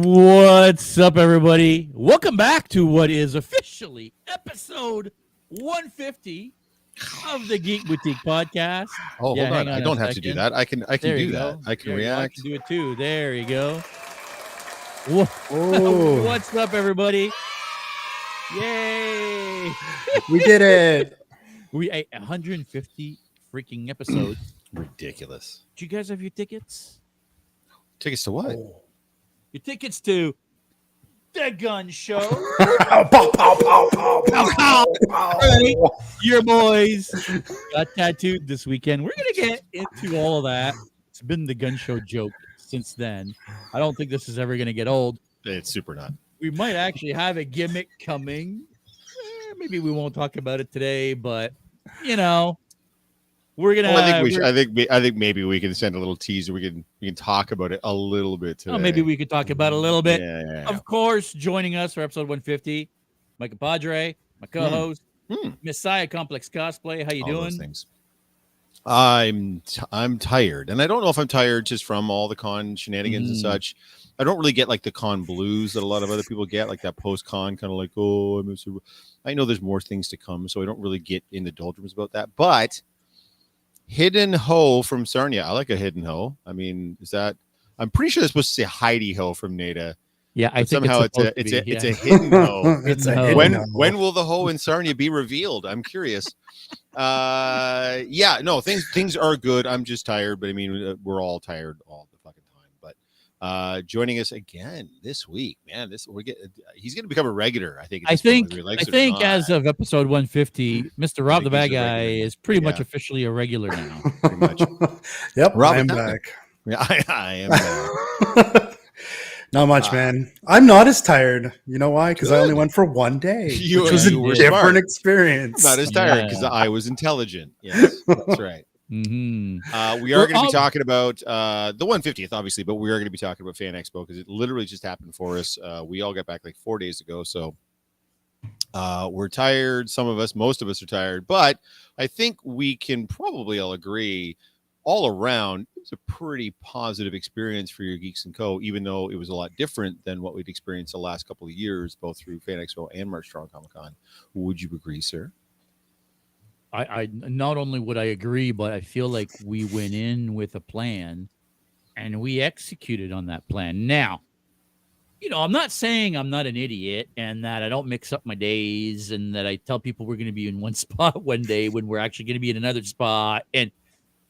What's up, everybody? Welcome back to what is officially episode 150 of the Geek Boutique podcast. Oh, hold on. I don't have to do that. I can do that. I can react. I can do it too. There you go. What's up, everybody? Yay! We did it. We ate 150 freaking episodes. Ridiculous. Do you guys have your tickets? Tickets to what? Your tickets to the gun show. Pow, pow, pow, pow, pow, pow, pow. Your boys got tattooed this weekend. We're gonna get into all of that. It's been the gun show joke since then. I don't think this is ever gonna get old. It's super not. We might actually have a gimmick coming. Maybe we won't talk about it today, but you know, we're gonna. Well, I think maybe we can send a little teaser. We can talk about it a little bit today. Oh, maybe we could talk about it a little bit. Yeah. Of course, joining us for episode 150, Micah Padre, my co-host, Messiah Complex Cosplay. How you doing? Those things. I'm tired, and I don't know if I'm tired just from all the con shenanigans and such. I don't really get like the con blues that a lot of other people get, like that post-con kind of like, oh, I know there's more things to come, so I don't really get in the doldrums about that. But Hidden Ho from Sarnia, I like a Hidden Ho. I mean, I'm pretty sure they're supposed to say Heidi Ho from Nada. Yeah, I think somehow it's a hidden ho. It's a hidden ho. When will the ho in Sarnia be revealed? I'm curious. Things are good. I'm just tired, but I mean, we're all tired all the fucking time. But joining us again this week, man, he's going to become a regular. I think as of episode 150, Mr. Rob the Bad Guy is pretty much officially a regular now. Pretty much. Yep, Rob, I'm back. Yeah, I am back. Not much, man. I'm not as tired. You know why? Because I only went for one day, which was a different experience. Not as tired because I was intelligent. Yes, that's right. Mm-hmm. We are going to be talking about the 150th, obviously, but we are going to be talking about FanExpo because it literally just happened for us. We all got back like 4 days ago, so we're tired. Most of us are tired, but I think we can probably all agree all around it was a pretty positive experience for your Geeks & Co., even though it was a lot different than what we'd experienced the last couple of years, both through FanExpo and March Strong Comic Con. Would you agree, sir? I not only would I agree, but I feel like we went in with a plan and we executed on that plan. Now, you know, I'm not saying I'm not an idiot and that I don't mix up my days and that I tell people we're going to be in one spot one day when we're actually going to be in another spot. And,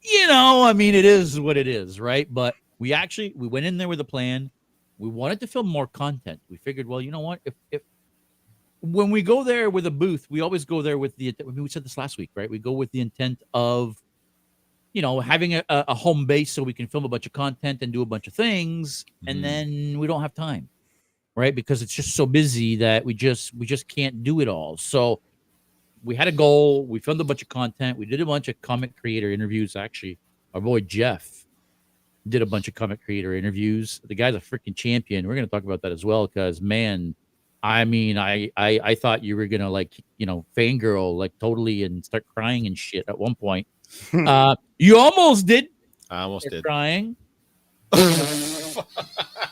you know, I mean, it is what it is, right? But we went in there with a plan. We wanted to film more content. We figured, well, you know what? If when we go there with a booth, we always go there with we said this last week, right? We go with the intent of, you know, having a home base so we can film a bunch of content and do a bunch of things. And then we don't have time, right? Because it's just so busy that we just can't do it all. So we had a goal. We filmed a bunch of content. We did a bunch of comic creator interviews. Actually, our boy Jeff did a bunch of comic creator interviews. The guy's a freaking champion. We're going to talk about that as well because, man, I mean, I thought you were going to, like, you know, fangirl, like, totally and start crying and shit at one point. You almost did. I almost did. Crying.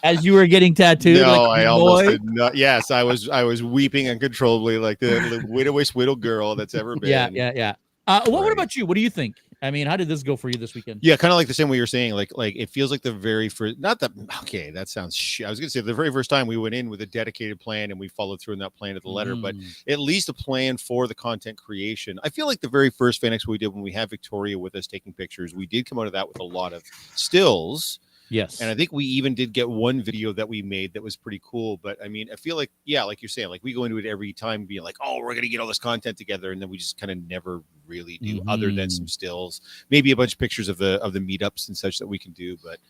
As you were getting tattooed. No, like I almost did not. Yes, I was weeping uncontrollably like the widowest little girl that's ever been. Yeah. What about you? What do you think? I mean, how did this go for you this weekend? Yeah, kind of like the same way you're saying. Like it feels like the very first. Not that. Okay, that sounds shit. I was gonna say the very first time we went in with a dedicated plan and we followed through on that plan to the letter. But at least a plan for the content creation. I feel like the very first FanExpo we did when we had Victoria with us taking pictures, we did come out of that with a lot of stills. Yes. And I think we even did get one video that we made that was pretty cool. But I mean, I feel like, yeah, like you're saying, like we go into it every time being like, oh, we're going to get all this content together. And then we just kind of never really do other than some stills, maybe a bunch of pictures of the meetups and such that we can do. But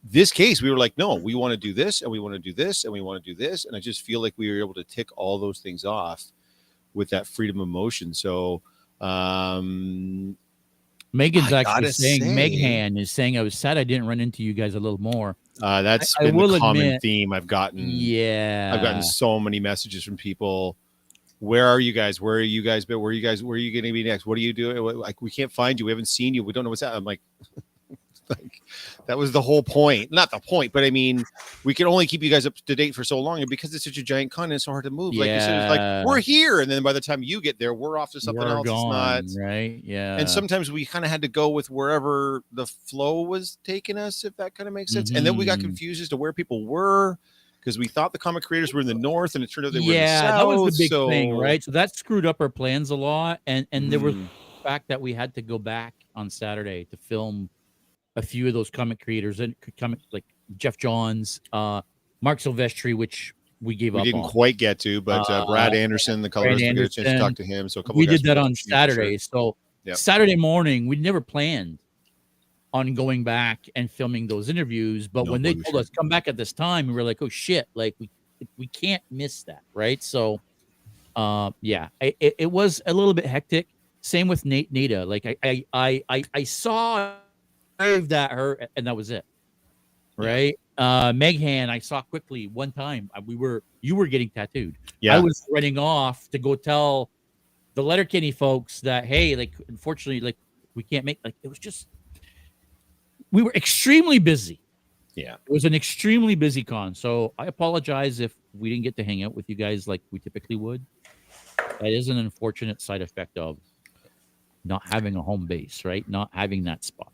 this case, we were like, no, we want to do this and we want to do this and we want to do this. And I just feel like we were able to tick all those things off with that freedom of motion. So, Megan's actually saying, Meghan is saying, I was sad I didn't run into you guys a little more. That's been the common theme I've gotten. Yeah. I've gotten so many messages from people. Where are you guys? Where are you guys? But where are you going to be next? What are you doing? Like, we can't find you. We haven't seen you. We don't know what's happening. I'm like, Like that was the whole point. Not the point, but I mean, we can only keep you guys up to date for so long, and because it's such a giant continent, it's so hard to move. Like you said, it's like we're here, and then by the time you get there, we're off to something else. Gone, it's not right. Yeah. And sometimes we kind of had to go with wherever the flow was taking us, if that kind of makes sense. And then we got confused as to where people were, because we thought the comic creators were in the north, and it turned out they were in the south. That was the big thing, right? So that screwed up our plans a lot, and there was the fact that we had to go back on Saturday to film a few of those comic creators and comic like Jeff Johns, Mark Silvestri, which we gave up. We didn't quite get to, but Brad Anderson, the colorist, we got a chance to talk to him. So we did that on Saturday. So Saturday morning, we never planned on going back and filming those interviews, but when they told us come back at this time, we were like, oh shit, like we can't miss that, right? So it was a little bit hectic. Same with Nita. Like I saw that her, and that was it, right? Meghan, I saw quickly one time. You were getting tattooed. Yeah, I was running off to go tell the Letterkenny folks that, hey, like unfortunately, like we can't make, like it was just, we were extremely busy. Yeah, it was an extremely busy con. So I apologize if we didn't get to hang out with you guys like we typically would. That is an unfortunate side effect of not having a home base, right? Not having that spot.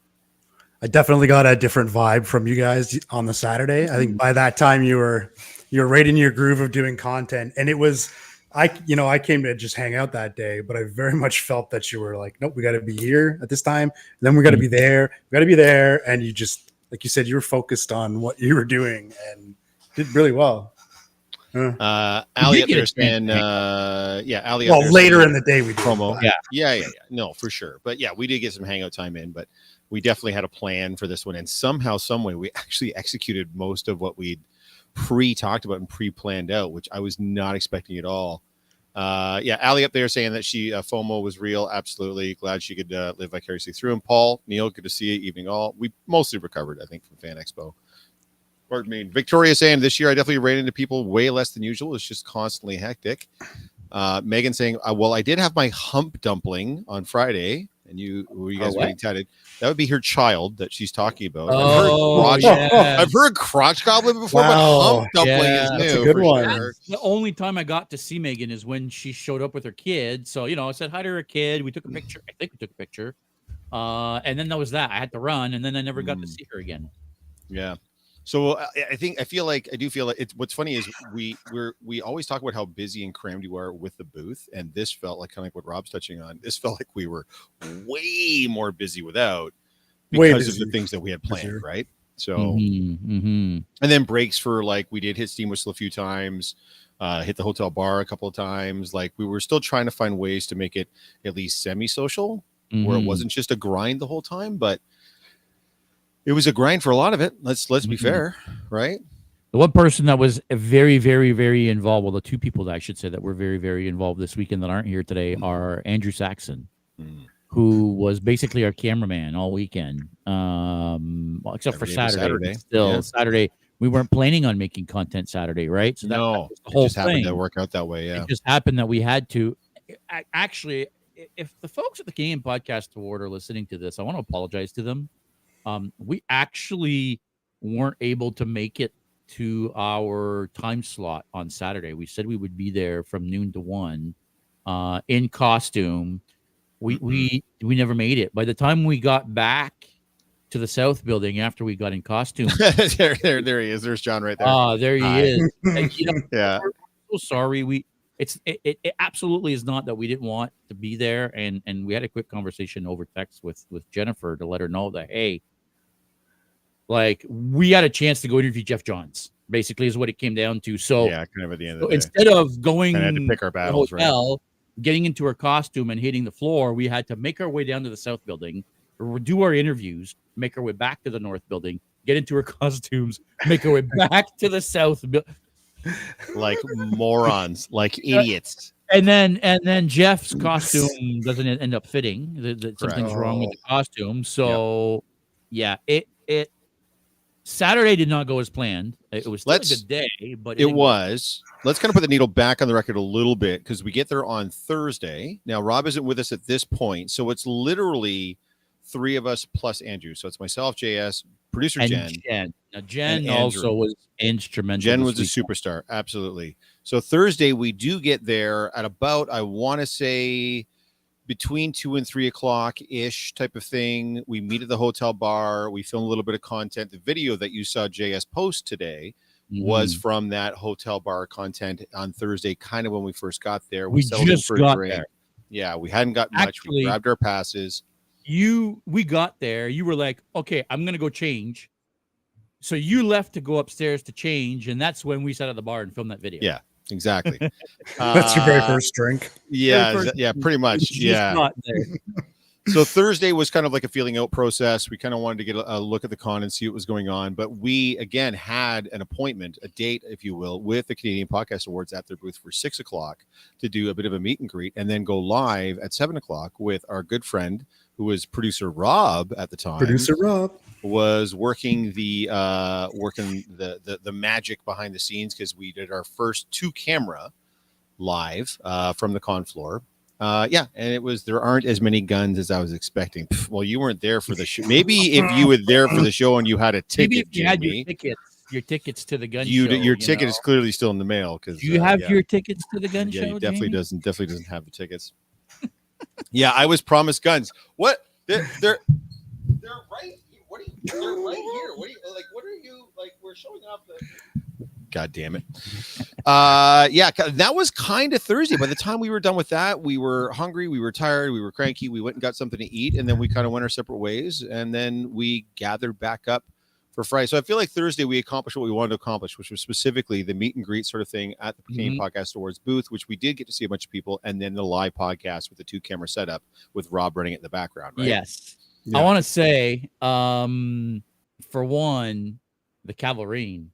I definitely got a different vibe from you guys on the Saturday. I think by that time you were right in your groove of doing content, and it was, I came to just hang out that day, but I very much felt that you were like, nope, we got to be here at this time. And then we got to be there. We got to be there. And you just, like you said, you were focused on what you were doing and did really well. Ali up there saying, Ali. Well, later in the day we did promo. Yeah. No, for sure. But yeah, we did get some hangout time in, but we definitely had a plan for this one. And somehow, some way, we actually executed most of what we'd pre-talked about and pre-planned out, which I was not expecting at all. Ali up there saying that she FOMO was real. Absolutely glad she could live vicariously through him. Paul, Neil, good to see you. Evening all. We mostly recovered, I think, from FanExpo. Pardon me. Victoria saying this year I definitely ran into people way less than usual. It's just constantly hectic. Megan saying, well, I did have my hump dumpling on Friday, and you guys getting tatted. That would be her child that she's talking about. I've heard crotch goblin before, but hump dumpling is new. That's a good one. Sure. The only time I got to see Megan is when she showed up with her kid. So, I said hi to her kid. We took a picture. I think we took a picture. And then that was that. I had to run, and then I never got to see her again. Yeah. So I do feel like it's, what's funny is we always talk about how busy and crammed you are with the booth, and this felt like kind of like what Rob's touching on. This felt like we were way more busy without, because of the things that we had planned, right? So and then breaks for, like, we did hit Steam Whistle a few times, hit the hotel bar a couple of times. Like, we were still trying to find ways to make it at least semi-social, where it wasn't just a grind the whole time, but it was a grind for a lot of it. Let's be fair, right? The one person that was very, very, very involved, well, the two people that I should say that were very, very involved this weekend that aren't here today are Andrew Saxon, who was basically our cameraman all weekend, except for Saturday. Saturday, we weren't planning on making content Saturday, right? So that was the whole just happened to work out that way. Yeah, it just happened that we had to. Actually, if the folks at the Game Podcast Award are listening to this, I want to apologize to them. We actually weren't able to make it to our time slot on Saturday. We said we would be there from noon to 1 in costume. We never made it. By the time we got back to the South Building after we got in costume, there he is. There's John right there. There he is. And, yeah, we're so sorry. It absolutely is not that we didn't want to be there, and we had a quick conversation over text with Jennifer to let her know that, hey, like, we had a chance to go interview Jeff Johns, basically, is what it came down to. So yeah, kind of at the end of the day, instead of going to pick our battles, to the hotel, getting into our costume and hitting the floor, we had to make our way down to the South Building, do our interviews, make our way back to the North Building, get into our costumes, make our way back to the South Building. Like morons, like idiots. And then Jeff's costume doesn't end up fitting. Something's wrong with the costume. So it Saturday did not go as planned. It was still a good day, but it was. Let's kind of put the needle back on the record a little bit, because we get there on Thursday. Now, Rob isn't with us at this point, so it's literally 3 of us plus Andrew. So it's myself, JS, producer And Jen. Now, Jen and also Andrew. was instrumental. Jen this was a weekend. superstar. Absolutely. So Thursday, we do get there at about, I want to say, between 2 and 3 o'clock ish type of thing. We meet at the hotel bar. We film a little bit of content. The video that you saw JS post today was from that hotel bar content on Thursday, kind of when we first got there. We settled in just for a got drink. there. Yeah, we hadn't got much. Actually, we grabbed our passes. We got there. You were like, okay, I'm gonna go change. So you left to go upstairs to change, and that's when we sat at the bar and filmed that video. Yeah, exactly. That's your very first drink. Yeah, yeah, pretty much. Yeah. So Thursday was kind of like a feeling out process. We kind of wanted to get a look at the con and see what was going on. But we, again, had an appointment, a date, if you will, with the Canadian Podcast Awards at their booth for 6 o'clock to do a bit of a meet and greet and then go live at 7 o'clock with our good friend who was producer Rob at the time. Producer Rob was working the magic behind the scenes because we did our first 2-camera live from the con floor. And it was, there aren't as many guns as I was expecting. Well, you weren't there for the show. Maybe if you were there for the show and you had a ticket, maybe if you had your tickets to the gun show. Your ticket is clearly still in the mail because you have your tickets to the gun show. He definitely doesn't have the tickets. Yeah, I was promised guns. What? They're right. What are you? They're right here. What are you like? What are you like? We're showing off the. God damn it. Yeah, that was kind of Thursday. By the time we were done with that, we were hungry, we were tired, we were cranky. We went and got something to eat, and then we kind of went our separate ways. And then we gathered back up for Friday. So I feel like Thursday we accomplished what we wanted to accomplish, which was specifically the meet and greet sort of thing at the Canadian Podcast Awards booth, which we did get to see a bunch of people, and then the live podcast with the 2-camera setup with Rob running it in the background. Right? Yes. Yeah. I want to say, for one, the Cavalrine.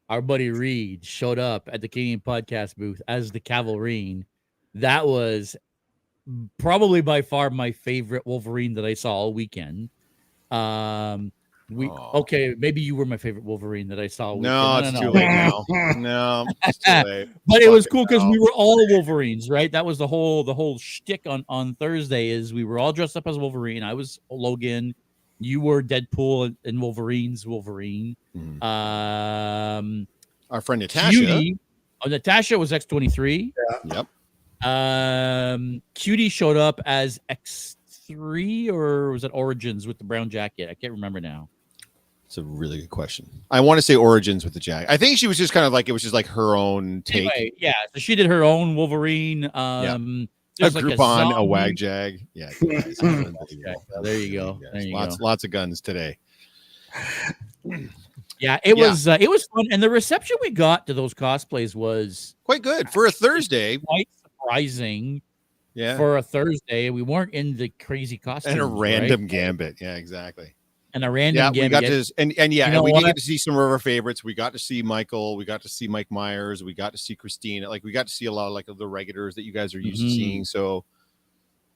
Our buddy Reed showed up at the Canadian Podcast booth as the Cavalrine. That was probably by far my favorite Wolverine that I saw all weekend. Okay, maybe you were my favorite Wolverine that I saw. No, it's too late now. No, it's too late. But it was cool because we were all Wolverines, right? That was the whole shtick on Thursday. Is we were all dressed up as Wolverine. I was Logan. You were Deadpool and Wolverine's Wolverine. Our friend Natasha. Natasha was X-23. Yeah. Yep. Cutie showed up as X3, or was it Origins with the brown jacket? I can't remember now. It's a really good question. I want to say Origins with the jacket. I think she was just kind of like, it was just like her own take. Anyway, yeah. So she did her own Wolverine. A Groupon, a Wagjag. Yeah. There you go. Lots of guns today. Yeah, it was fun, and the reception we got to those cosplays was quite good for a Thursday. Quite surprising. Yeah, for a Thursday, we weren't in the crazy costumes and a random Gambit. Yeah, exactly. And a random Gambit. We got to and we did get to see some of our favorites. We got to see Michael. We got to see Mike Myers. We got to see Christine. Like we got to see a lot of like the regulars that you guys are used to seeing. So,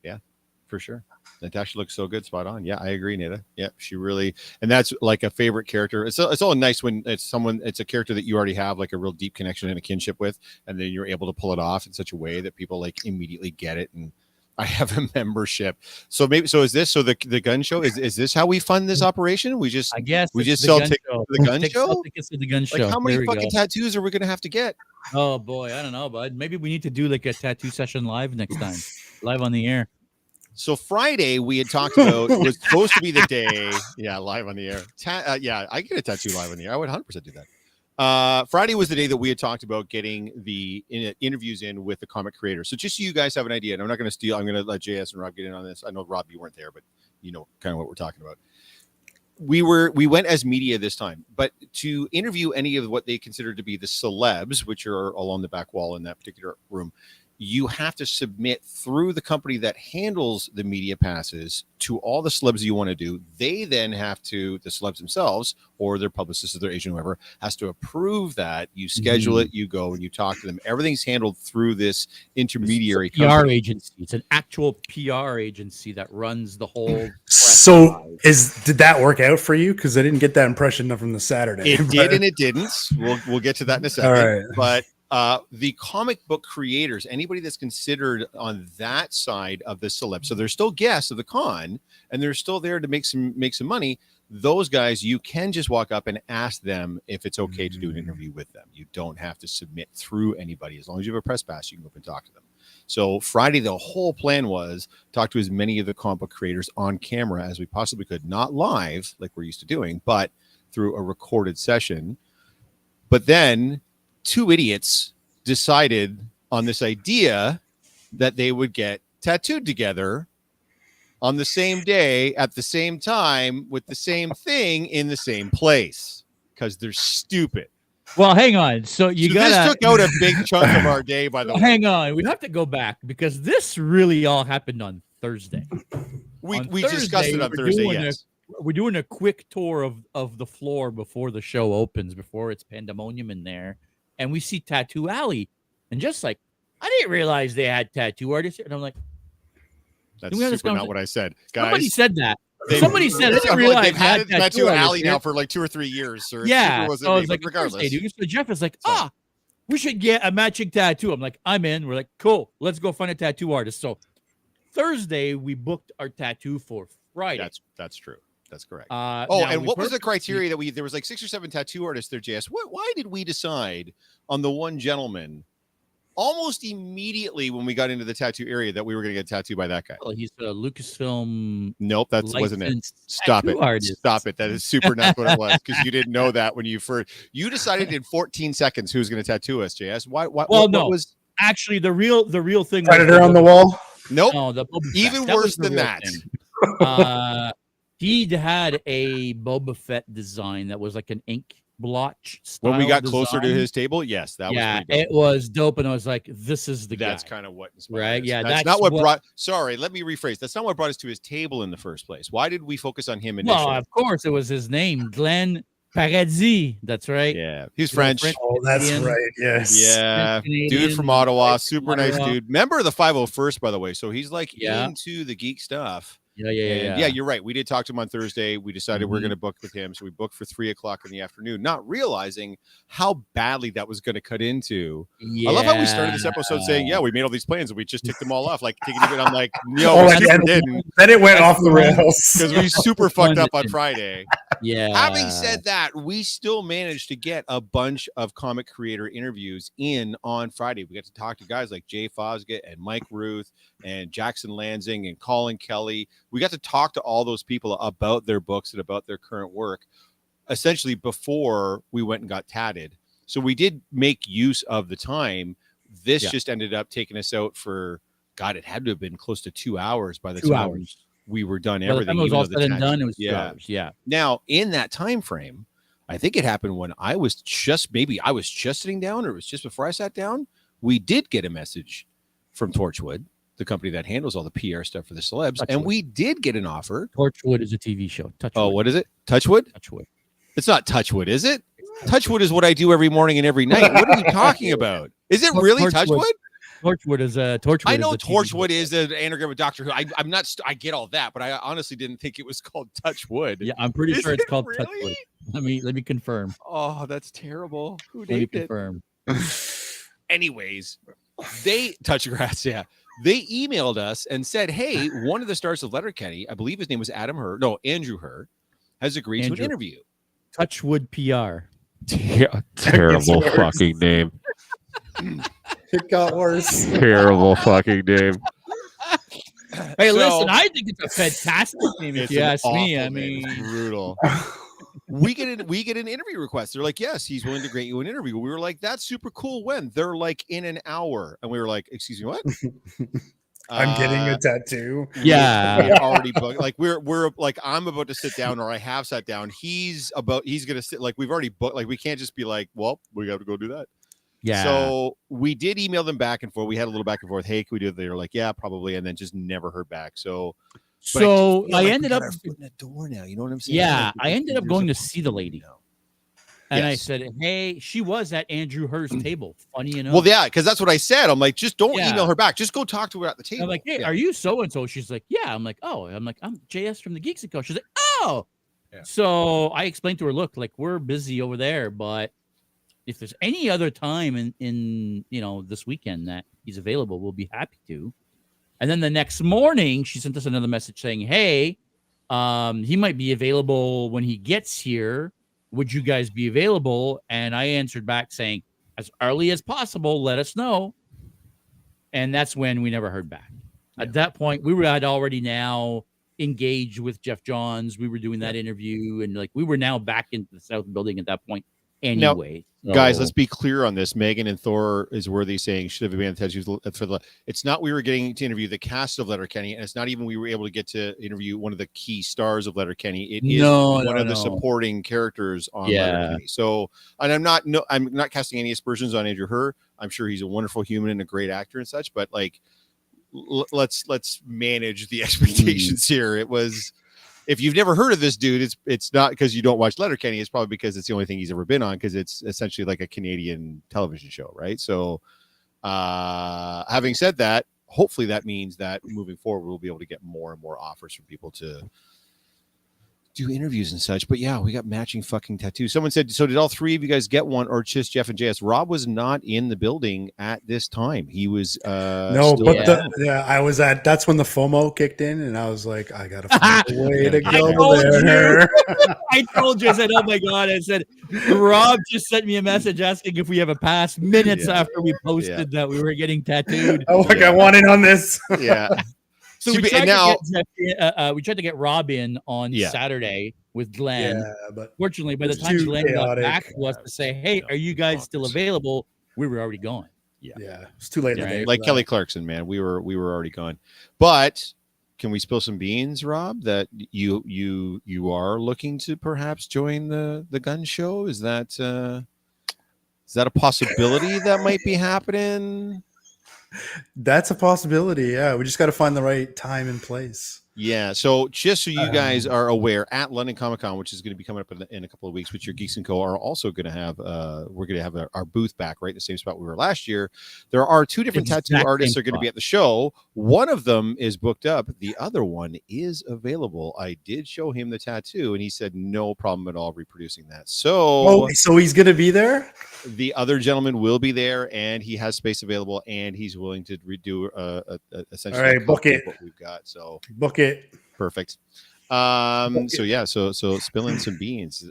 yeah, for sure. Natasha looks so good, spot on. Yeah, I agree, Nita. Yeah, she really, and that's like a favorite character. It's all nice when it's a character that you already have like a real deep connection and a kinship with, and then you're able to pull it off in such a way that people like immediately get it. And I have a membership, so is this the gun show? Is this how we fund this operation? We just sell tickets to the gun show. Tickets to the gun show. Like how many fucking tattoos are we gonna have to get? Oh boy, I don't know, bud. Maybe we need to do like a tattoo session live next time, live on the air. So Friday we had talked about was supposed to be the day. Yeah, live on the air. I get a tattoo live on the air. I would 100% do that. Friday was the day that we had talked about getting the interviews in with the comic creators. So just so you guys have an idea, and I'm not going to steal. I'm going to let JS and Rob get in on this. I know Rob, you weren't there, but you know kind of what we're talking about. We went as media this time, but to interview any of what they consider to be the celebs, which are along the back wall in that particular room, you have to submit through the company that handles the media passes to all the celebs you want to do. They then have to, the celebs themselves or their publicist or their agent, whoever, has to approve that. You schedule it, you go and you talk to them. Everything's handled through this intermediary PR agency. It's an actual PR agency that runs the whole. So did that work out for you? Because I didn't get that impression from the Saturday. It did and it didn't. We'll get to that in a second. All right. But the comic book creators, anybody that's considered on that side of the celeb, so they're still guests of the con and they're still there to make some money. Those guys, you can just walk up and ask them if it's okay to do an interview with them. You don't have to submit through anybody. As long as you have a press pass, you can go up and talk to them. So Friday, the whole plan was talk to as many of the comic book creators on camera as we possibly could, not live like we're used to doing, but through a recorded session. But then 2 idiots decided on this idea that they would get tattooed together on the same day at the same time with the same thing in the same place because they're stupid. Well, hang on. So This gotta took out a big chunk of our day, by the way. hang on. We have to go back because this really all happened on Thursday. We On discussed it on we're Thursday, doing yes. We're doing a quick tour of the floor before the show opens, before it's pandemonium in there, and we see Tattoo Alley, and just like I didn't realize they had tattoo artists, and I'm like, That's we have this super not conversation? what I said. Guys, somebody said that. they- Somebody said I didn't I'm realize like, they've they had had Tattoo artists Alley here. now for like 2 or 3 years, sir. It Yeah, super wasn't so I me, was but like, regardless. Thursday, dude. So Jeff is like, Fine. we should get a matching tattoo. I'm like, I'm in. We're like, cool. Let's go find a tattoo artist. So Thursday we booked our tattoo for Friday. That's true. That's correct. Now and we what was the purposely- criteria that there was like 6 or 7 tattoo artists there, JS? Why did we decide on the one gentleman almost immediately when we got into the tattoo area that we were going to get tattooed by that guy? Well, he's a Lucasfilm. Nope, that wasn't it. licensed Stop it. tattoo artist. Stop it. That is super not what it was because you didn't know that when you first. You decided in 14 seconds who's going to tattoo us, JS. Why? Well, what no. was? Actually, the real thing. was Predator on the wall. Nope. No, the Boba Fett. Even That was worse the than real that. thing. He had a Boba Fett design that was like an ink blotch. When we style got closer to design. his table, yes, that yeah, was pretty dope. it was dope, and I was like, "This is the That's guy." kind of what inspired Right? us. Yeah, that's that's not what what- brought. Sorry, let me rephrase. That's not what brought us to his table in the first place. Why did we focus on him initially? Well, of course, it was his name, Glenn Paradis. That's right. yeah, he's He's a French. Oh, that's Canadian. right. Yes. Yeah, Canadian, dude from Ottawa, like super nice Ottawa. dude. Member of the 501st, by the way. So he's like Yeah. into the geek stuff. Yeah, And yeah, you're right. We did talk to him on Thursday. We decided we're Mhm. going to book with him. So we booked for 3:00 in the afternoon, not realizing how badly that was going to cut into. I love how we started this episode saying, yeah, we made all these plans and we just ticked them all off. Like, taking it, I'm like, no, Oh, we and super then- didn't Then it went off the rails. because we super fucked up on Friday. Yeah. Having said that, we still managed to get a bunch of comic creator interviews in on Friday. We got to talk to guys like Jay Fosgett and Mike Ruth and Jackson Lansing and Colin Kelly. We got to talk to all those people about their books and about their current work, essentially before we went and got tatted. So we did make use of the time. This Yeah. just ended up taking us out for, God, it had to have been close to 2 hours by the 2 time hours. we were done By the everything. time it was even all though the said and tat- done, it was 2 Yeah. hours. Yeah. Now, in that time frame, I think it happened when I was just sitting down, or it was just before I sat down. We did get a message from Torchwood, the company that handles all the PR stuff for the celebs, and Touchwood. we did get an offer. Torchwood is a TV show. Touchwood. Oh, what is it? Touchwood? Touchwood. It's not Touchwood, is it? Touchwood is what I do every morning and every night. What are you talking about? Is it really Torchwood. Touchwood? Torchwood is a Torchwood. I know is a TV Torchwood show. is an anagram of Doctor Who. I'm not. I get all that, but I honestly didn't think it was called Touchwood. Yeah, I'm pretty Is sure it's it called really? Touchwood. Let me confirm. Oh, that's terrible. Who Let me named it? confirm. Anyways, they touch grass. Yeah, they emailed us and said, "Hey, one of the stars of Letterkenny, I believe his name was Andrew Hurd, has agreed to Andrew. an interview." Touchwood PR. Terrible worse. fucking name. It got worse. Terrible fucking name. Hey, So- listen, I think it's a fantastic name if It's you an ask me. awful I name. mean, It's brutal. we get an interview request. They're like, "Yes, he's willing to grant you an interview." We were like, "That's super cool." When? They're like, "In an hour," and we were like, "Excuse me, what?" I'm getting a tattoo. Yeah. we had already booked. Like we're like, I'm about to sit down, or I have sat down. He's gonna sit. Like we've already booked. Like we can't just be like, "Well, we got to go do that." yeah. So we did email them back and forth. We had a little back and forth. Hey, can we do it? They were like, "Yeah, probably," and then just never heard back. So, but So just feel I like we ended got up. our foot in the door now. You know what I'm saying? Yeah, Like, I ended up there's going a to see the lady. now. And I Yes. said, "Hey, she was at Andrew Hurst's table." Funny enough. Well, yeah, because that's what I said. I'm like, just don't Yeah. email her back. Just go talk to her at the table. I'm like, "Hey, Yeah. are you so and so?" She's like, "Yeah." I'm like, "Oh," I'm like, "I'm JS from the Geeks Co." She's like, "Oh." Yeah. So I explained to her, "Look, like we're busy over there, but if there's any other time in this weekend that he's available, we'll be happy to. And then the next morning, she sent us another message saying, hey, he might be available when he gets here. Would you guys be available? And I answered back saying, as early as possible, let us know. And that's when we never heard back. Yeah. At that point, we had already now engaged with Jeff Johns. We were doing that interview, and like we were now back into the South Building at that point anyway. Guys, let's be clear on this. Megan and Thor is worthy saying should have been tattoos for the. It's not we were getting to interview the cast of Letterkenny, and it's not even we were able to get to interview one of the key stars of Letterkenny. It is one of the supporting characters on Letterkenny. So, and I'm not casting any aspersions on Andrew Herr. I'm sure he's a wonderful human and a great actor and such, but like, let's manage the expectations here. It was. If you've never heard of this dude, it's not because you don't watch Letterkenny. It's probably because it's the only thing he's ever been on, because it's essentially like a Canadian television show, right? So, having said that, hopefully that means that moving forward, we'll be able to get more and more offers from people to do interviews and such. But yeah, we got matching fucking tattoos. Someone said, so did all three of you guys get one, or just Jeff and JS? Rob was not in the building at this time. He was no, but I was at. That's when the FOMO kicked in, and I was like, I gotta find a way to go there. I told you. I said, oh my god! I said, Rob just sent me a message asking if we have a pass minutes after we posted that we were getting tattooed. Oh, like I want in on this. Yeah. So we tried to get Rob in on Saturday with Glenn. Yeah, but fortunately, by the time Glenn got back to us to say, "Hey, are you guys still available?" we were already gone. Yeah, it's too late. Right? Like Kelly Clarkson, man, we were already gone. But can we spill some beans, Rob? That you are looking to perhaps join the gun show? Is that a possibility that might be happening? That's a possibility. Yeah, we just got to find the right time and place. Yeah. So just so you guys are aware, at London Comic Con, which is going to be coming up in a couple of weeks, which your Geeks and Co are also going to have, we're going to have our booth back right in the same spot we were last year. There are two different tattoo artists that are going to be at the show. One of them is booked up. The other one is available. I did show him the tattoo, and he said no problem at all reproducing that. So he's going to be there. The other gentleman will be there, and he has space available, and he's willing to redo essentially. All right, book it. What we've got. So book it. Perfect. So spilling some beans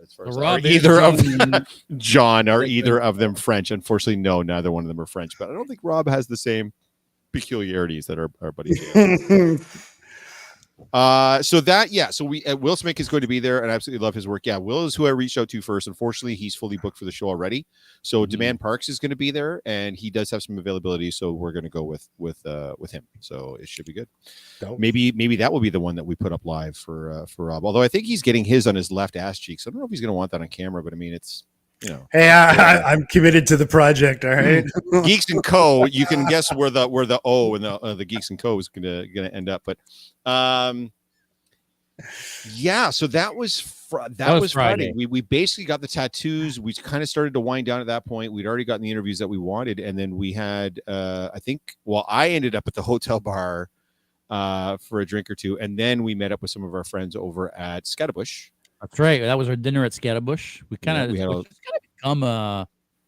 as far as either of them, John, are either of them French? Unfortunately, no, neither one of them are French, but I don't think Rob has the same peculiarities that our buddy so Will Smith is going to be there, and I absolutely love his work. Yeah, Will is who I reached out to first. Unfortunately, he's fully booked for the show already. So Demand Parks is going to be there, and he does have some availability. So we're going to go with him. So it should be good. Dope. Maybe that will be the one that we put up live for Rob. Although I think he's getting his on his left ass cheek. So I don't know if he's going to want that on camera, but I mean it's. Hey, I'm committed to the project. All right, Geeks and Co. You can guess where the O and the Geeks and Co. is gonna end up, but So that was Friday. We basically got the tattoos. We kind of started to wind down at that point. We'd already gotten the interviews that we wanted, and then we had I ended up at the hotel bar for a drink or two, and then we met up with some of our friends over at Scatterbush. That's right. That was our dinner at Scatterbush. It's kind of become a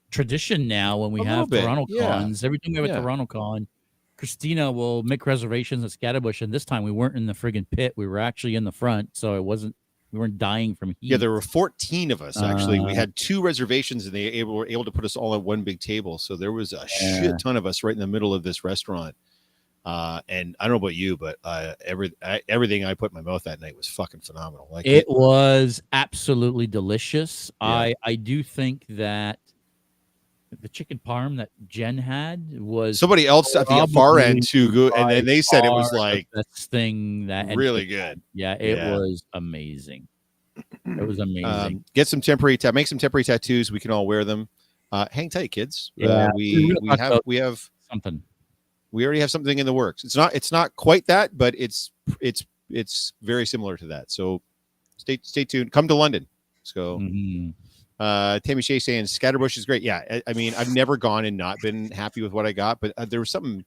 tradition now when we have Toronto cons. Every time we have a Toronto con, Christina will make reservations at Scatterbush, and this time we weren't in the friggin' pit. We were actually in the front, so we weren't dying from heat. Yeah, there were 14 of us actually. We had 2 reservations, and they were able to put us all at one big table. So there was a shit ton of us right in the middle of this restaurant. And I don't know about you, but everything I put in my mouth that night was fucking phenomenal. Like it was absolutely delicious. Yeah. I do think that the chicken parm that Jen had was somebody else at the far end too good, and they said it was like the best thing that really good. Yeah, it was amazing. It was amazing. Get some make some temporary tattoos. We can all wear them. Hang tight, kids. Yeah, we have something. We already have something in the works. It's not quite that, but it's very similar to that. So stay tuned. Come to London. Let's go. Tammy Shea saying Scatterbush is great. Yeah, I mean I've never gone and not been happy with what I got, but there was something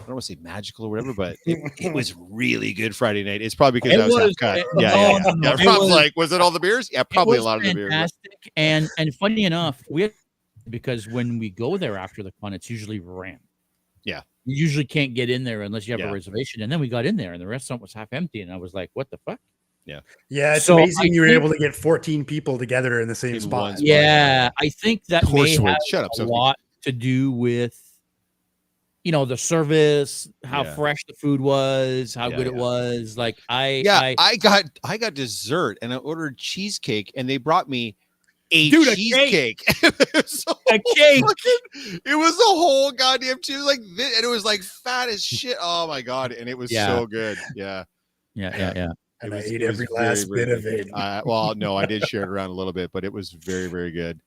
I don't want to say magical or whatever, but it was really good Friday night. It's probably because I was half cut. Yeah. Rob's like, was it all the beers? Yeah, probably a lot of the beers. And funny enough, we had because when we go there after the con, it's usually rammed. Yeah. You usually can't get in there unless you have Yeah. a reservation. And then we got in there and the restaurant was half empty. And I was like, what the fuck? Yeah, it's So amazing you were think- able to get 14 people together in the same In spot. one spot. Yeah, I think that may Horsewood. have Shut up, a Sophie. lot to do with, the service, how Yeah. fresh the food was, how Yeah, good it yeah. was. Like I I got dessert and I ordered cheesecake and they brought me a Dude, a cheesecake. It was so A cake. it was a whole goddamn cheese like this, and it was like fat as shit. Oh my god, and it was so good. Yeah. yeah. And It I was- ate it was every very, last very bit of good. it. Well, no, I did share it around a little bit, but it was very, very good.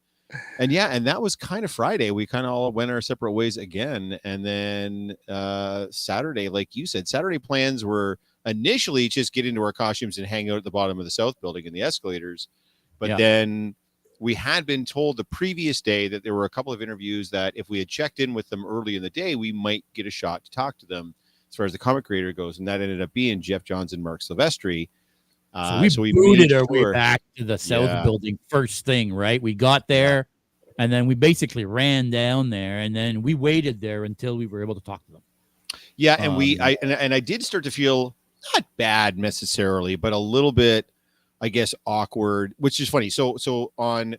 And yeah, and that was kind of Friday. We kind of all went our separate ways again. And then Saturday, like you said, Saturday plans were initially just get into our costumes and hang out at the bottom of the South Building in the escalators. But Yeah. then we had been told the previous day that there were a couple of interviews that if we had checked in with them early in the day, we might get a shot to talk to them as far as the comic creator goes. And that ended up being Jeff Johns and Mark Silvestri. So we booted made our way sure- back to the South Yeah. Building first thing, right? We got there and then we basically ran down there and then we waited there until we were able to talk to them. Yeah, and I did start to feel not bad necessarily, but a little bit, I guess, awkward, which is funny. So on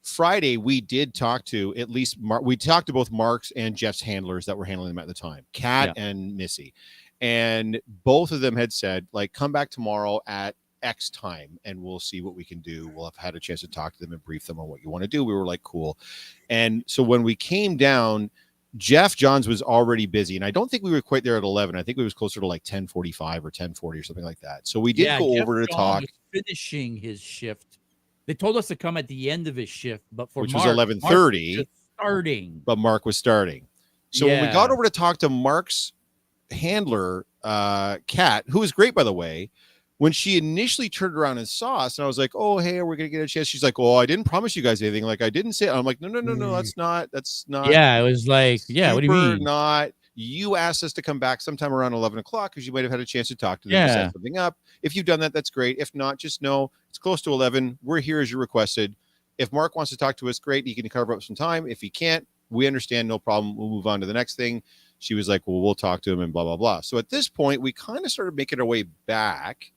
Friday, we did talk to at least we talked to both Mark's and Jeff's handlers that were handling them at the time, Kat and Missy. And both of them had said, like, come back tomorrow at X time and we'll see what we can do. We'll have had a chance to talk to them and brief them on what you want to do. We were like, cool. And so when we came down, Jeff Johns was already busy, and I don't think we were quite there at 11. I think it was closer to like 10:45 or 10:40 or something like that. So we did go Jeff over to John talk, was finishing his shift. They told us to come at the end of his shift, but for which Mark, was 11:30, Mark was just starting. but Mark was starting. So when we Yeah. got over to talk to Mark's handler, Kat, who was great, by the way, when she initially turned around and saw us, and I was like, "Oh, hey, we're gonna get a chance." She's like, "Oh, I didn't promise you guys anything. Like, I didn't say." I'm like, "No, that's not." Yeah, it was like, yeah, what do you super mean? Not. You asked us to come back sometime around 11 o'clock because you might have had a chance to talk to them, Yeah. to set something up. If you've done that, that's great. If not, just know it's close to 11. We're here as you requested. If Mark wants to talk to us, great. He can carve up some time. If he can't, we understand. No problem. We'll move on to the next thing. She was like, well, we'll talk to him and blah, blah, blah. So at this point, we kind of started making our way back.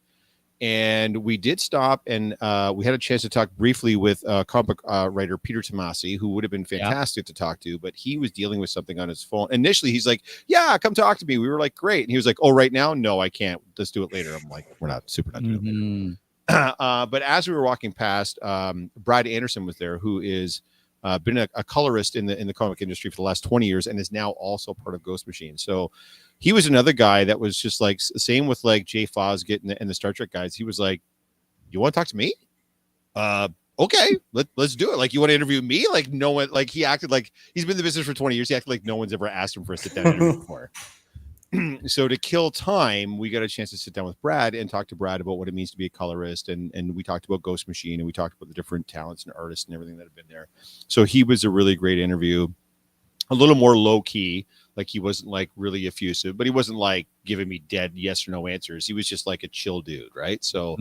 And we did stop, and we had a chance to talk briefly with comic writer Peter Tomasi, who would have been fantastic to talk to, but he was dealing with something on his phone. Initially, he's like, yeah, come talk to me. We were like, great. And he was like, oh, right now? No, I can't. Let's do it later. I'm like, we're not doing it later. Mhm. But as we were walking past, Brad Anderson was there, who is been a colorist in the comic industry for the last 20 years and is now also part of Ghost Machine. So he was another guy that was just like, same with like Jay Fosgate and the Star Trek guys. He was like, you want to talk to me? Okay, let's do it. Like, you want to interview me? Like, no one, like, he acted like he's been in the business for 20 years. He acted like no one's ever asked him for a sit down interview before. So to kill time, we got a chance to sit down with Brad and talk to Brad about what it means to be a colorist. And we talked about Ghost Machine, and we talked about the different talents and artists and everything that have been there. So he was a really great interview, a little more low key. Like, he wasn't like really effusive, but he wasn't like giving me dead yes or no answers. He was just like a chill dude. Right. So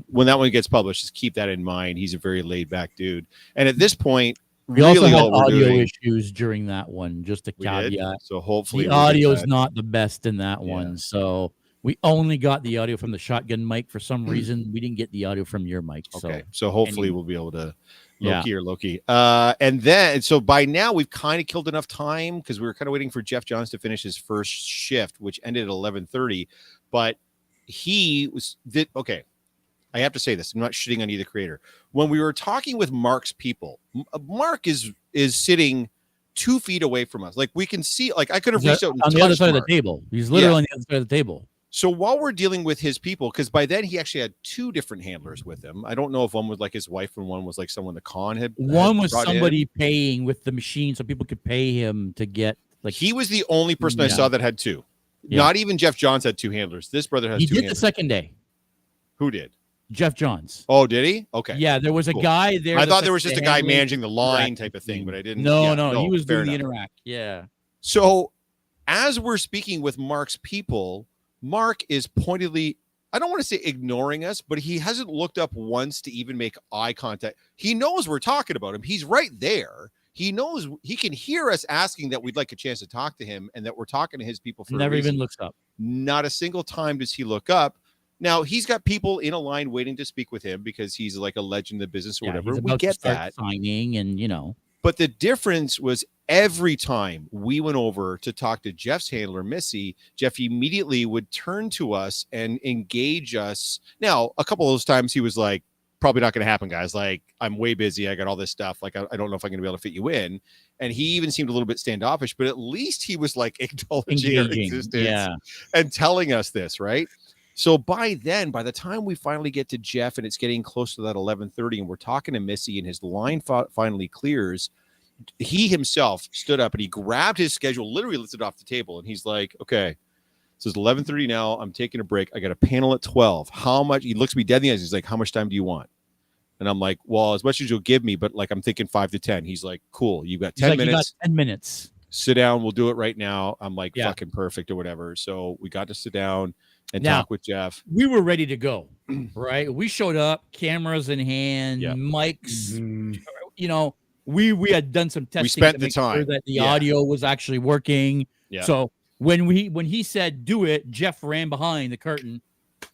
when that one gets published, just keep that in mind. He's a very laid back dude. And at this point, We also really had all we're audio doing, issues during that one, just a we did. caveat. So hopefully The we'll get audio is that. not the best in that one. So we only got the audio from the shotgun mic. For some reason, we didn't get the audio from your mic. Okay. So hopefully anyway. we'll be able to Yeah. Loki. And then, so by now we've kind of killed enough time because we were kind of waiting for Jeff Johns to finish his first shift, which ended at 11:30. But okay. I have to say this. I'm not shitting on either creator. When we were talking with Mark's people, Mark is sitting 2 feet away from us. Like, we can see, like, I could have reached out and on the other touched side of Mark. the table. He's literally on the other side of the table. So while we're dealing with his people, because by then he actually had 2 different handlers with him. I don't know if one was like his wife and one was like someone the con had. One had was brought somebody in. paying with the machine so people could pay him to get, like, He was the only person I Yeah. saw that had 2. Yeah. Not even Jeff Johns had 2 handlers. This brother has he 2 did the handlers. second day. Who did? Jeff Johns. Oh, did he? Okay. Yeah, there was a Cool. guy there. I the thought there was second just a day guy handling managing the line interact type of thing, machine. but I didn't. No, yeah, no, he was fair doing the enough. interact. Yeah. So as we're speaking with Mark's people, Mark is pointedly, I don't want to say ignoring us, but he hasn't looked up once to even make eye contact. He knows we're talking about him. He's right there. he knows he can hear us asking that we'd like a chance to talk to him and that we're talking to his people for Never even looks up. Not a single time does he look up. Now he's got people in a line waiting to speak with him because he's like a legend in the business or whatever. He's We about to get start that. signing, and But the difference was every time we went over to talk to Jeff's handler, Missy, Jeff immediately would turn to us and engage us. Now, a couple of those times he was like, probably not going to happen, guys. Like, I'm way busy. I got all this stuff. Like, I don't know if I'm going to be able to fit you in. And he even seemed a little bit standoffish, but at least he was like acknowledging our existence and telling us this, right? So by the time we finally get to Jeff and it's getting close to that 11:30 and we're talking to Missy and his line finally clears, he himself stood up and he grabbed his schedule, literally lifted it off the table. And he's like, okay, so it's 11:30 now. I'm taking a break. I got a panel at 12. How much? He looks me dead in the eyes. He's like, how much time do you want? And I'm like, well, as much as you'll give me, but like, I'm thinking 5 to 10. He's like, cool. You've got 10 minutes. You got 10 minutes. Sit down. We'll do it right now. I'm like, fucking perfect or whatever. So we got to sit down and talk with Jeff. We were ready to go, right? We showed up, cameras in hand, mics. We had done some testing. We spent to the make time sure that the audio was actually working. Yeah. So when he said do it, Jeff ran behind the curtain,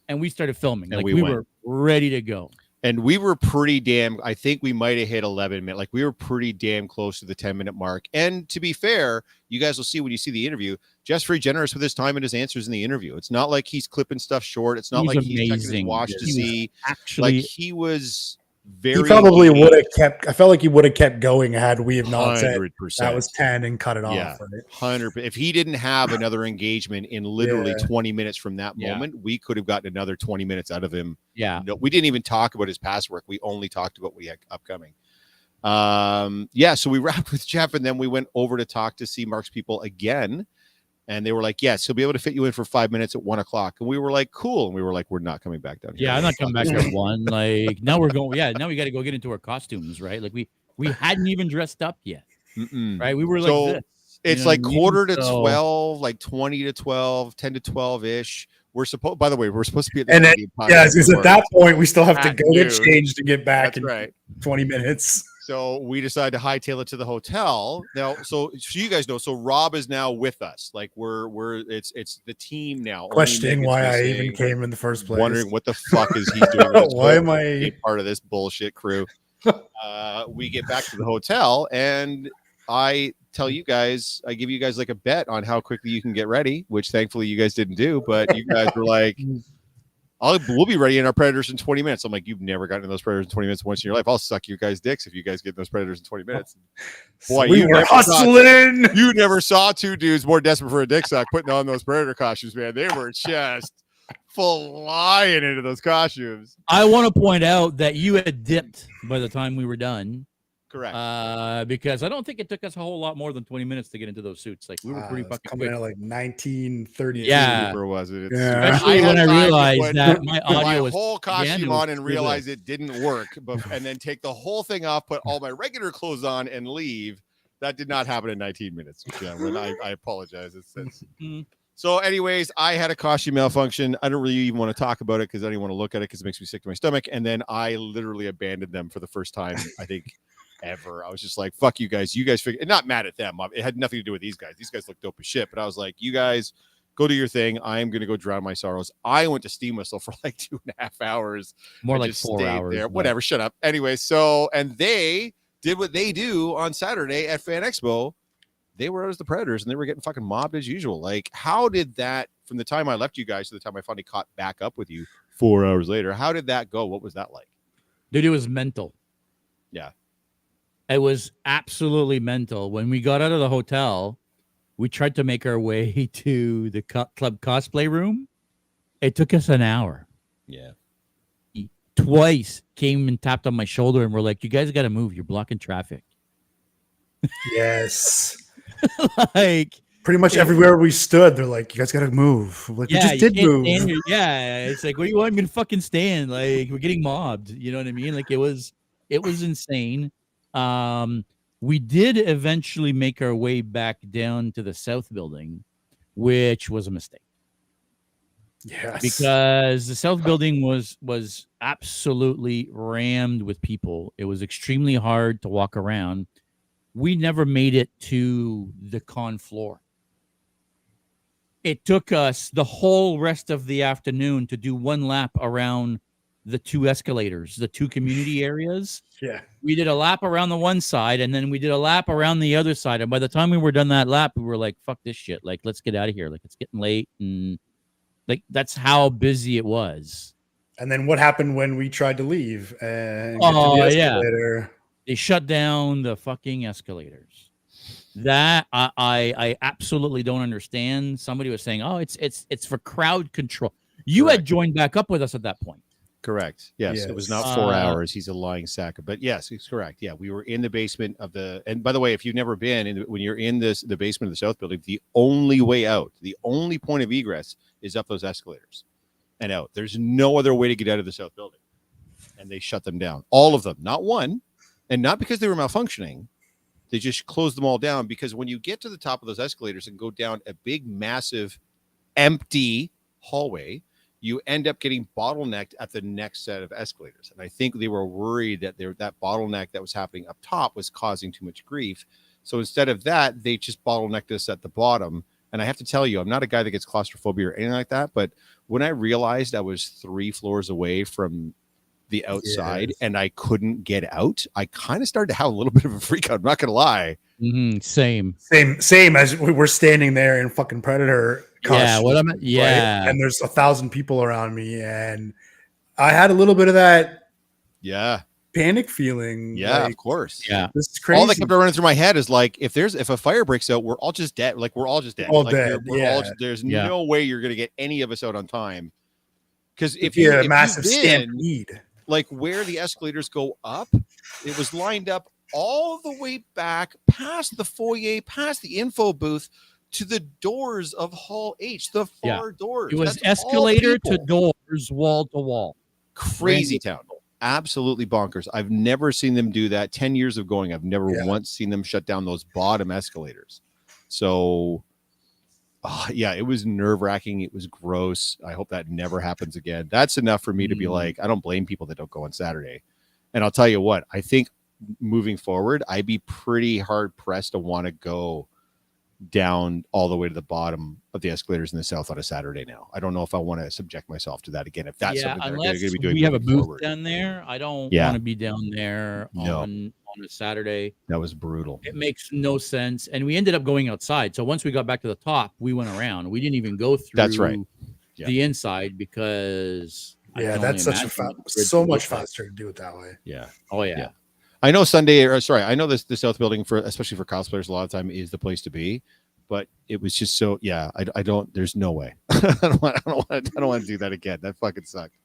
and we started filming. And we were ready to go. And we were pretty damn. I think we might have hit 11 minutes. Like we were pretty damn close to the 10-minute mark. And to be fair, you guys will see when you see the interview. Jeff's very generous with his time and his answers in the interview. It's not like he's clipping stuff short. It's not like he's checking his watch to see. Actually, like he was very. He probably would have kept. I felt like he would have kept going had we have not said that was 10 and cut it off. Yeah, right? 100%. If he didn't have another engagement in literally 20 minutes from that moment, we could have gotten another 20 minutes out of him. Yeah, no, we didn't even talk about his past work. We only talked about what we had upcoming. So we wrapped with Jeff, and then we went over to talk to see Mark's people again. And they were like, yes, he'll be able to fit you in for 5 minutes at 1 o'clock. And we were like, cool. And we were like, we're not coming back down here. Yeah, I'm not coming back at 1. Like now we're going. Yeah, now we got to go get into our costumes, right? Like we hadn't even dressed up yet, right? We were like, so this, it's like quarter to 12, like 20 to 12, 10 to 12-ish. We're supposed to be at the and then, because at that point we still have to go get changed to get back in 20 minutes. So we decided to hightail it to the hotel. Now, so you guys know, so Rob is now with us. Like it's the team now. Questioning why I even came in the first place. Wondering what the fuck is he doing? Why am I part of this bullshit crew? We get back to the hotel and I tell you guys, I give you guys like a bet on how quickly you can get ready, which thankfully you guys didn't do, but you guys were like, we'll be ready in our Predators in 20 minutes. I'm like, you've never gotten in those Predators in 20 minutes once in your life. I'll suck you guys' dicks if you guys get in those Predators in 20 minutes. Boy, we were hustling. You never saw two dudes more desperate for a dick suck putting on those Predator costumes, man. They were just flying into those costumes. I want to point out that you had dipped by the time we were done. Correct. Because I don't think it took us a whole lot more than 20 minutes to get into those suits. Like we were pretty fucking coming quick. out like 1930. Yeah. Or was it? Especially when I realized that my audio was whole costume on and realized it didn't work, and then take the whole thing off, put all my regular clothes on, and leave. That did not happen in 19 minutes. When I apologize. So, anyways, I had a costume malfunction. I don't really even want to talk about it because I don't even want to look at it because it makes me sick to my stomach. And then I literally abandoned them for the first time, I think, ever. I was just like, fuck you guys. You guys figure, and not mad at them. It had nothing to do with these guys. These guys look dope as shit. But I was like, you guys go do your thing. I am going to go drown my sorrows. I went to steam whistle for like 2.5 hours. More like 4 hours. There. Whatever. Shut up. Anyway, and they did what they do on Saturday at FanExpo. They were out as the Predators and they were getting fucking mobbed as usual. Like, how did that, from the time I left you guys to the time I finally caught back up with you 4 hours later, how did that go? What was that like? Dude, it was mental. Yeah. It was absolutely mental. When we got out of the hotel, we tried to make our way to the club cosplay room. It took us an hour. Yeah. He twice came and tapped on my shoulder and we're like, you guys got to move. You're blocking traffic. Yes. Like pretty much everywhere we stood, they're like, you guys got to move. Like, we just did move. Yeah. It's like, what do you want me to fucking stand? Like, we're getting mobbed. You know what I mean? Like, it was insane. We did eventually make our way back down to the South building, which was a mistake. Yes. Because the South building was absolutely rammed with people. It was extremely hard to walk around. we never made it to the con floor. It took us the whole rest of the afternoon to do one lap around the two escalators, the two community areas. Yeah. We did a lap around the one side, and then we did a lap around the other side. And by the time we were done that lap, we were like, fuck this shit. Like, let's get out of here. Like, it's getting late. And like, that's how busy it was. And then what happened when we tried to leave and get to the escalator? They shut down the fucking escalators. That I absolutely don't understand. Somebody was saying, "Oh, it's for crowd control." You Correct. had joined back up with us at that point. Correct. Yes, it was not 4 hours. He's a lying sack. But yes, it's correct. Yeah, we were in the basement of the. And by the way, if you've never been, when you're in the basement of the South Building, the only way out, the only point of egress, is up those escalators and out. There's no other way to get out of the South Building, and they shut them down, all of them, not one, and not because they were malfunctioning. They just closed them all down because when you get to the top of those escalators and go down a big, massive, empty hallway, you end up getting bottlenecked at the next set of escalators. And I think they were worried that that bottleneck that was happening up top was causing too much grief. So instead of that, they just bottlenecked us at the bottom. And I have to tell you, I'm not a guy that gets claustrophobia or anything like that. But when I realized I was 3 floors away from the outside and I couldn't get out, I kind of started to have a little bit of a freak out. I'm not going to lie. Same as we were standing there in fucking Predator costume. Yeah. Right? And there's 1,000 people around me. And I had a little bit of that panic feeling. Yeah, like, of course. Yeah. This is crazy. All that kept running through my head is like, if a fire breaks out, we're all just dead. Like we're all just dead. All like, dead. There's no way you're going to get any of us out on time. Because if you you a massive you've been, stampede, like where the escalators go up, it was lined up all the way back past the foyer, past the info booth to the doors of Hall H, the far doors. It was That's escalator to doors, wall to wall. Crazy town. Absolutely bonkers. I've never seen them do that. 10 years of going, I've never once seen them shut down those bottom escalators. So it was nerve-wracking. It was gross. I hope that never happens again. That's enough for me to be like, I don't blame people that don't go on Saturday. And I'll tell you what, I think moving forward, I'd be pretty hard-pressed to want to go down all the way to the bottom of the escalators in the South on a Saturday now. I don't know if I want to subject myself to that again. If that's something that we're going to be doing, we have a booth forward. down there. I don't want to be down there on a Saturday. That was brutal. It makes no sense. And we ended up going outside. So once we got back to the top, we went around. We didn't even go through the inside because that's so much faster to do it that way. Yeah. Oh yeah. I know I know the South Building especially for cosplayers a lot of time is the place to be, but it was just so there's no way. I don't want to do that again. That fucking sucked.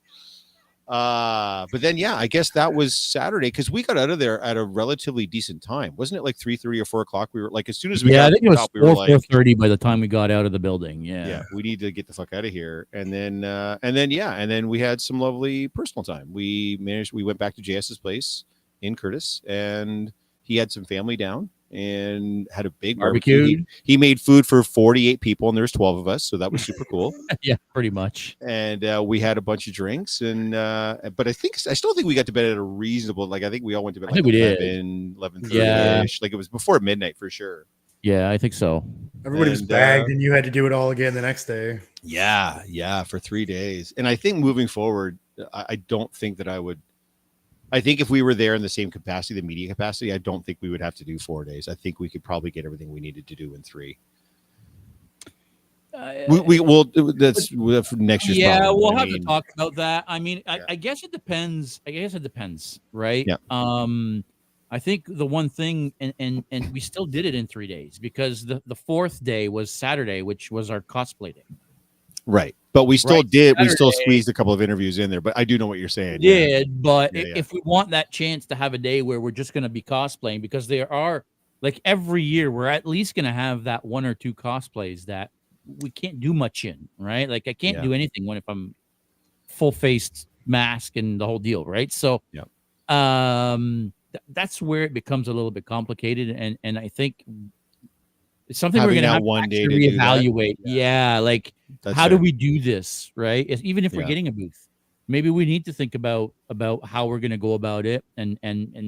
But then I guess that was Saturday because we got out of there at a relatively decent time. Wasn't it like 3:30 or 4 o'clock? We were like, as soon as we got I think it was top, we were like 4:30 by the time we got out of the building. Yeah, we need to get the fuck out of here. And then we had some lovely personal time. We went back to JS's place in Curtis, and he had some family down and had a big barbecue. He made food for 48 people, and there's 12 of us, so that was super cool. Yeah, pretty much. And we had a bunch of drinks, and but I still think we got to bed at a reasonable. I think we all went to bed. I think we 11:30ish. Like it was before midnight for sure. Yeah, I think so. Everybody was bagged, and you had to do it all again the next day. Yeah, for 3 days. And I think moving forward, I don't think that I would. I think if we were there in the same capacity, the media capacity, I don't think we would have to do 4 days. I think we could probably get everything we needed to do in 3. That's next year's problem. We'll have to talk about that. I mean, I guess it depends. Right? Yeah. I think the one thing, and we still did it in 3 days because the 4th day was Saturday, which was our cosplay day. Right. But we still did. Saturday, we still squeezed a couple of interviews in there. But I do know what you're saying. But if we want that chance to have a day where we're just going to be cosplaying, because there are every year we're at least going to have that 1 or 2 cosplays that we can't do much in, right? Like I can't do anything if I'm full faced mask and the whole deal, right? So, that's where it becomes a little bit complicated, and I think it's something we're going to have one to day to reevaluate. How do we do this, right? Even if we're getting a booth, maybe we need to think about how we're going to go about it, and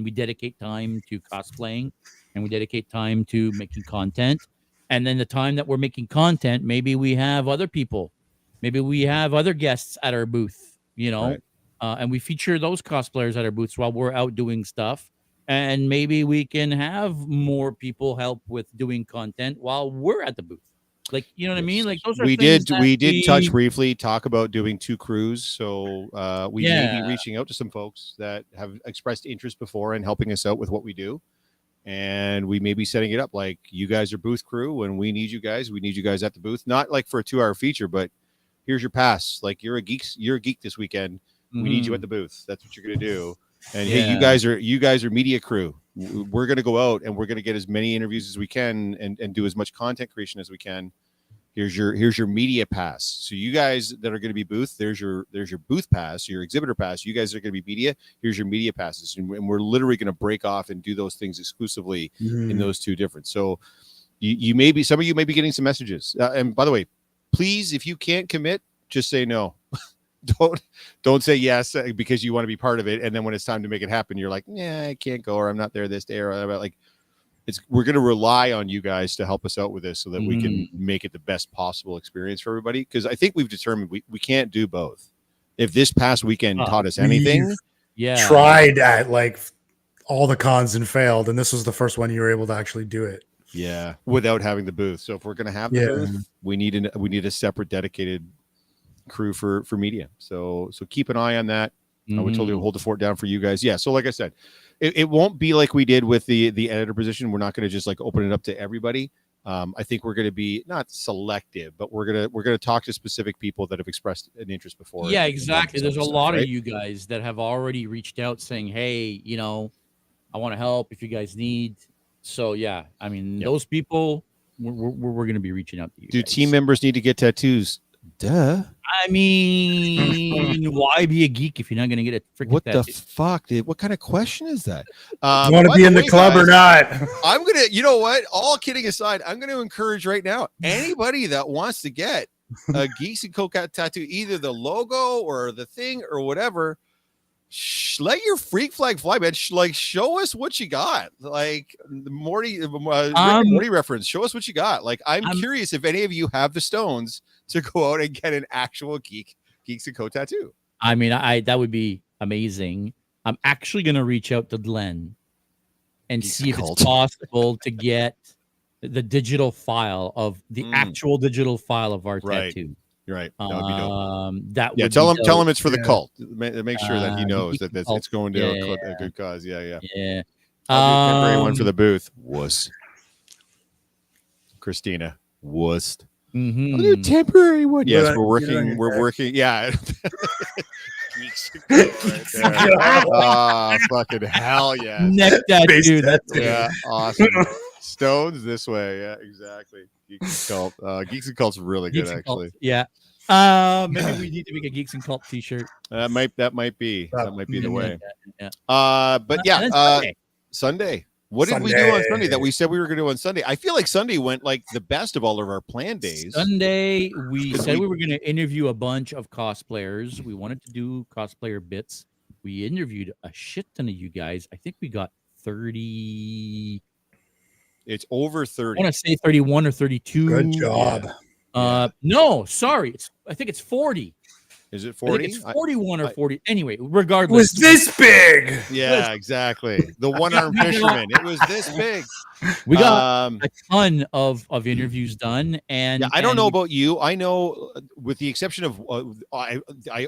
we dedicate time to cosplaying, and we dedicate time to making content, and then the time that we're making content, maybe we have other people, maybe we have other guests at our booth, Right. and we feature those cosplayers at our booths while we're out doing stuff, and maybe we can have more people help with doing content while we're at the booth. Like, you know what I mean? Like, those are we things did that we did touch briefly talk about doing 2 crews, so we may be Yeah. reaching out to some folks that have expressed interest before in helping us out with what we do, and we may be setting it up like, you guys are booth crew and we need you guys at the booth, not like for a 2-hour feature, but here's your pass, like, you're a geek this weekend, we need you at the booth, that's what you're gonna do. And hey, you guys are media crew, we're gonna go out and we're gonna get as many interviews as we can and do as much content creation as we can. Here's your media pass. So you guys that are going to be booth, there's your booth pass, your exhibitor pass. You guys are going to be media. Here's your media passes, and we're literally going to break off and do those things exclusively in those 2 different. So you may be, some of you may be getting some messages. And by the way, please, if you can't commit, just say no. don't say yes because you want to be part of it, and then when it's time to make it happen, you're like, yeah, I can't go, or I'm not there this day, or like. We're going to rely on you guys to help us out with this so that we can make it the best possible experience for everybody. Because I think we've determined we can't do both. If this past weekend taught us anything, tried at like all the cons and failed, and this was the first one you were able to actually do it. Yeah, without having the booth. So if we're going to have the booth, we need a separate dedicated crew for media. So keep an eye on that. I would totally hold the fort down for you guys. Yeah. So like I said, it won't be like we did with the editor position. We're not going to just like open it up to everybody. I think we're going to be not selective, but we're gonna talk to specific people that have expressed an interest before. Yeah, exactly. There's a lot of you guys that have already reached out saying, "Hey, I want to help if you guys need." So yeah, I mean, those people, we're going to be reaching out to you. Do guys. team members need to get tattoos? Duh. I mean, why be a geek if you're not going to get a freaking what tattoo? the fuck, dude? What kind of question is that? You want to be in the club or not? I'm gonna, you know what? All kidding aside, I'm gonna encourage right now anybody that wants to get a Geeks and Cocat tattoo, either the logo or the thing or whatever. Let your freak flag fly, man. Like, show us what you got. Like the Morty, Rick and Morty reference. Show us what you got. Like, I'm curious if any of you have the stones to go out and get an actual Geeks and Co tattoo. I mean, that would be amazing. I'm actually going to reach out to Glenn and see if it's possible to get the digital file of the actual digital file of our tattoo. You're right. That would be dope. That yeah, would tell him it's for the cult. Make sure that he knows that it's going to a good cause. Yeah. Temporary one for the booth. Wuss. Christina. Wuss. Mm-hmm. I'll do a temporary one. Yes, we're working. We're working. Yeah. Fucking hell yeah. Neck tattoo. Yeah, awesome. Stones this way. Yeah, exactly. Geeks and Cult. Geeks and Cult's really good, actually. Yeah. Maybe we need to make a Geeks and Cult t-shirt. That might be the way. Yeah. But yeah, Sunday. What did we do on Sunday that we said we were going to do on Sunday? I feel like Sunday went like the best of all of our planned days. Sunday, we said we were going to interview a bunch of cosplayers. We wanted to do cosplayer bits. We interviewed a shit ton of you guys. I think we got 30. It's over 30. I want to say 31 or 32. Good job. No, sorry. I think it's 40. Is it 40? It's 41 or 40. Anyway, regardless. Was this big? Yeah, exactly. The one-armed fisherman. It was this big. We got a ton of interviews done. And I don't know about you. I know, with the exception of, I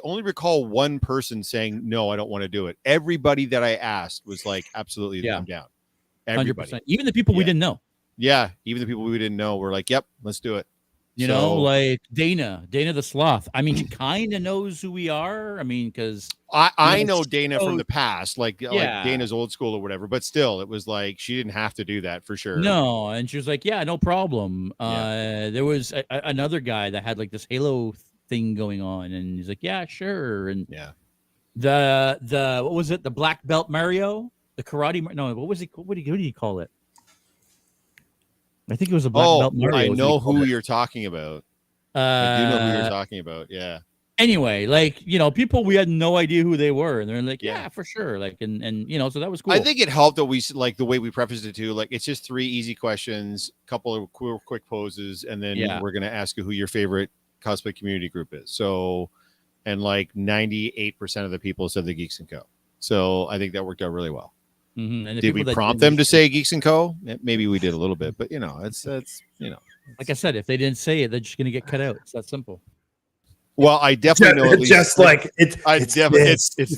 only recall one person saying, no, I don't want to do it. Everybody that I asked was like, absolutely, I'm down. Everybody. 100%. Even the people we didn't know. Yeah, even the people we didn't know were like, yep, let's do it. You know, like Dana the Sloth. I mean, she kind of knows who we are. I mean, because I know Dana from the past, like Dana's old school or whatever. But still, it was like she didn't have to do that for sure. No, and she was like, "Yeah, no problem." There was another guy that had like this Halo thing going on, and he's like, "Yeah, sure." And the what was it? The black belt Mario, the karate. No, what was he? What did he call it? I think it was a black belt Mario. I know who you're talking about. I do know who you're talking about. Yeah. Anyway, like, people, we had no idea who they were, and they're like, Yeah. yeah, for sure. Like, and so that was cool. I think it helped that we like the way we prefaced it too. Like, it's just 3 easy questions, couple of quick poses, and then we're gonna ask you who your favorite cosplay community group is. So, and like 98% of the people said the Geeks and Co. So I think that worked out really well. Mm-hmm. And did we prompt them to say Geeks and Co? Maybe we did a little bit, but it's like I said, if they didn't say it, they're just gonna get cut out. It's that simple. Well, I definitely know at least just like it's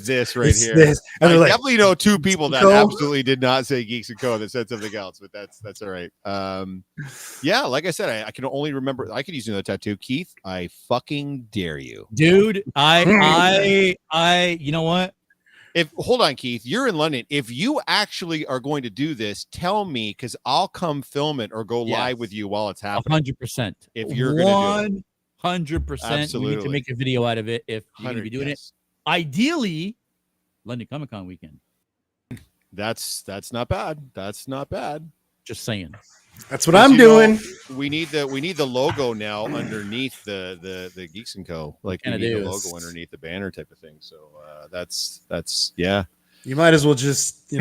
this right here. This. And I like, definitely know 2 people that Co? absolutely did not say Geeks and Co. that said something else, but that's all right. Yeah, like I said, I can only remember. I could use another tattoo. Keith, I fucking dare you, dude. I you know what? Hold on, Keith, you're in London. If you actually are going to do this, tell me, because I'll come film it or go live with you while it's happening. 100%. If you're going to do it. 100%. We need to make a video out of it if you're going to be doing it. Ideally, London Comic Con weekend. That's not bad. That's not bad. Just saying. That's what I'm doing. We need the logo now underneath the Geeks and Co. Like, we need the logo underneath the banner type of thing. So that's yeah. You might as well just